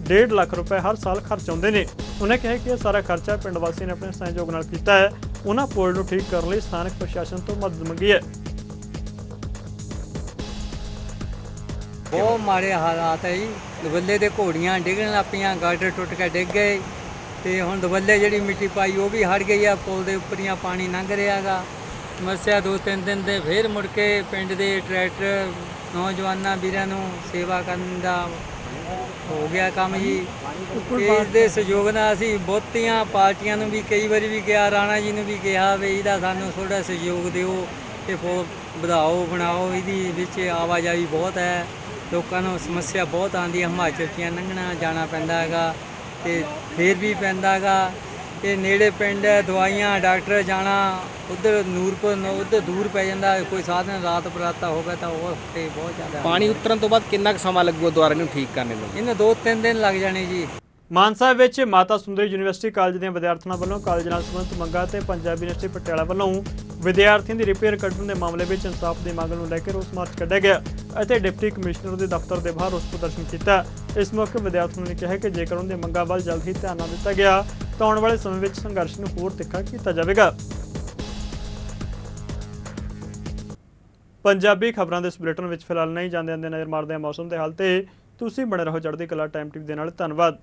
1.5 ਲੱਖ ਰੁਪਏ ਹਰ ਸਾਲ ਖਰਚ ਆਉਂਦੇ ਨੇ। ਉਹਨਾਂ ਕਿਹਾ ਕਿ ਇਹ ਸਾਰਾ ਖਰਚਾ ਪਿੰਡ ਵਾਸੀਆਂ ਨੇ ਆਪਣੇ ਸਹਿਯੋਗ ਨਾਲ ਕੀਤਾ ਹੈ। ਉਹਨਾਂ ਪੁਲ ਨੂੰ ਠੀਕ ਕਰਨ ਲਈ ਸਥਾਨਕ ਪ੍ਰਸ਼ਾਸਨ ਤੋਂ ਮਦਦ ਮੰਗੀ ਹੈ। ਬਹੁਤ ਮਾੜੇ ਹਾਲਾਤ ਹੈ ਜੀ। ਦਬੱਲੇ ਦੇ ਘੋੜੀਆਂ ਡਿੱਗਣ ਲੱਗ ਪਈਆਂ, ਗਾਡਰ ਟੁੱਟ ਕੇ ਡਿੱਗ ਗਏ ਤੇ ਹੁਣ ਦਬੱਲੇ ਜਿਹੜੀ ਮਿੱਟੀ ਪਾਈ ਉਹ ਵੀ ਹਟ ਗਈ ਆ। ਪੁਲ ਦੇ ਉੱਪਰੀਆਂ ਪਾਣੀ ਲੰਘ ਰਿਹਾ ਗਾ। ਸਮੱਸਿਆ 2-3 ਦਿਨ ਦੇ ਫੇਰ ਮੁੜ ਕੇ ਪਿੰਡ ਦੇ ਟਰੈਕਟਰ ਨੌਜਵਾਨਾਂ ਵੀਰਾਂ ਨੂੰ ਸੇਵਾ ਕਰਨ ਦਾ ਹੋ ਗਿਆ ਕੰਮ ਜੀ। ਇਸ ਦੇ ਸਹਿਯੋਗ ਨਾਲ ਅਸੀਂ ਬਹੁਤੀਆਂ ਪਾਰਟੀਆਂ ਨੂੰ ਵੀ ਕਈ ਵਾਰੀ ਵੀ ਕਿਹਾ, ਰਾਣਾ ਜੀ ਨੂੰ ਵੀ ਕਿਹਾ ਵੀ ਇਹਦਾ ਸਾਨੂੰ ਥੋੜ੍ਹਾ ਸਹਿਯੋਗ ਦਿਓ ਤੇ ਪੁਲ ਵਧਾਓ ਬਣਾਓ। ਇਹਦੀ ਵਿੱਚ ਆਵਾਜਾਈ ਬਹੁਤ ਹੈ, ਲੋਕਾਂ ਨੂੰ ਸਮੱਸਿਆ ਬਹੁਤ ਆਉਂਦੀ ਹੈ। ਹਿਮਾਚਲ 'ਚ ਲੰਘਣਾ ਜਾਣਾ ਪੈਂਦਾ ਹੈਗਾ ਤੇ ਫੇਰ ਵੀ ਪੈਂਦਾ ਹੈਗਾ। ਇਹ ਨੇੜੇ ਪਿੰਡ ਦਵਾਈਆਂ ਡਾਕਟਰ ਜਾਣਾ ਉੱਧਰ ਨੂਰਪੁਰ ਉੱਧਰ ਦੂਰ ਪੈ ਜਾਂਦਾ। ਕੋਈ ਸਾਧਨ ਰਾਤ ਬਰਾਤਾ ਹੋ ਗਿਆ ਤਾਂ ਉਹ ਤੇ ਬਹੁਤ ਜ਼ਿਆਦਾ ਪਾਣੀ ਉਤਰਨ ਤੋਂ ਬਾਅਦ ਕਿੰਨਾ ਕੁ ਸਮਾਂ ਲੱਗੂਗਾ ਦੁਆਰਾ ਨੂੰ ਠੀਕ ਕਰਨੇ ਨੂੰ? ਇਹਨੂੰ 2-3 ਦਿਨ ਲੱਗ ਜਾਣੇ ਜੀ। ਮਾਨਸਾ ਵਿੱਚ ਮਾਤਾ ਸੁੰਦਰੀ ਯੂਨੀਵਰਸਿਟੀ ਕਾਲਜ ਦੀਆਂ ਵਿਦਿਆਰਥਣਾਂ ਵੱਲੋਂ ਕਾਲਜ ਨਾਲ ਸੰਬੰਧਿਤ ਮੰਗਾਂ ਤੇ ਪੰਜਾਬ ਯੂਨੀਵਰਸਿਟੀ ਪਟਿਆਲਾ ਵੱਲੋਂ ਵਿਦਿਆਰਥੀਆਂ ਦੀ ਰਿਪੇਅਰ ਕੱਢਣ ਦੇ ਮਾਮਲੇ ਵਿੱਚ ਇਨਸਾਫ ਦੀ ਮੰਗ ਨੂੰ ਲੈ ਕੇ ਰੋਸ ਮਾਰਚ ਕੱਢਿਆ ਗਿਆ ਅਤੇ ਡਿਪਟੀ ਕਮਿਸ਼ਨਰ ਦੇ ਦਫ਼ਤਰ ਦੇ ਬਾਹਰ ਰੋਸ ਪ੍ਰਦਰਸ਼ਨ ਕੀਤਾ। ਇਸ ਮੌਕੇ ਵਿਦਿਆਰਥੀਆਂ ਨੇ ਕਿਹਾ ਕਿ ਜੇਕਰ ਉਹਨਾਂ ਦੀਆਂ ਮੰਗਾਂ ਵੱਲ ਜਲਦ ਹੀ ਧਿਆਨ ਨਾ ਦਿੱਤਾ ਗਿਆ ਤਾਂ ਆਉਣ ਵਾਲੇ ਸਮੇਂ ਵਿੱਚ ਸੰਘਰਸ਼ ਨੂੰ ਹੋਰ ਤਿੱਖਾ ਕੀਤਾ ਜਾਵੇਗਾ। ਪੰਜਾਬੀ ਖਬਰਾਂ ਦੇ ਇਸ ਬੁਲੇਟਿਨ ਵਿੱਚ ਫਿਲਹਾਲ ਨਹੀਂ ਜਾਂਦੇ ਨਜ਼ਰ ਮਾਰਦੇ ਹਾਂ ਮੌਸਮ ਦੇ ਹਾਲ ਤੇ। ਤੁਸੀਂ ਬਣੇ ਰਹੋ ਚੜ੍ਹਦੀ ਕਲਾ ਟਾਈਮ ਟੀਵੀ ਦੇ ਨਾਲ। ਧੰਨਵਾਦ।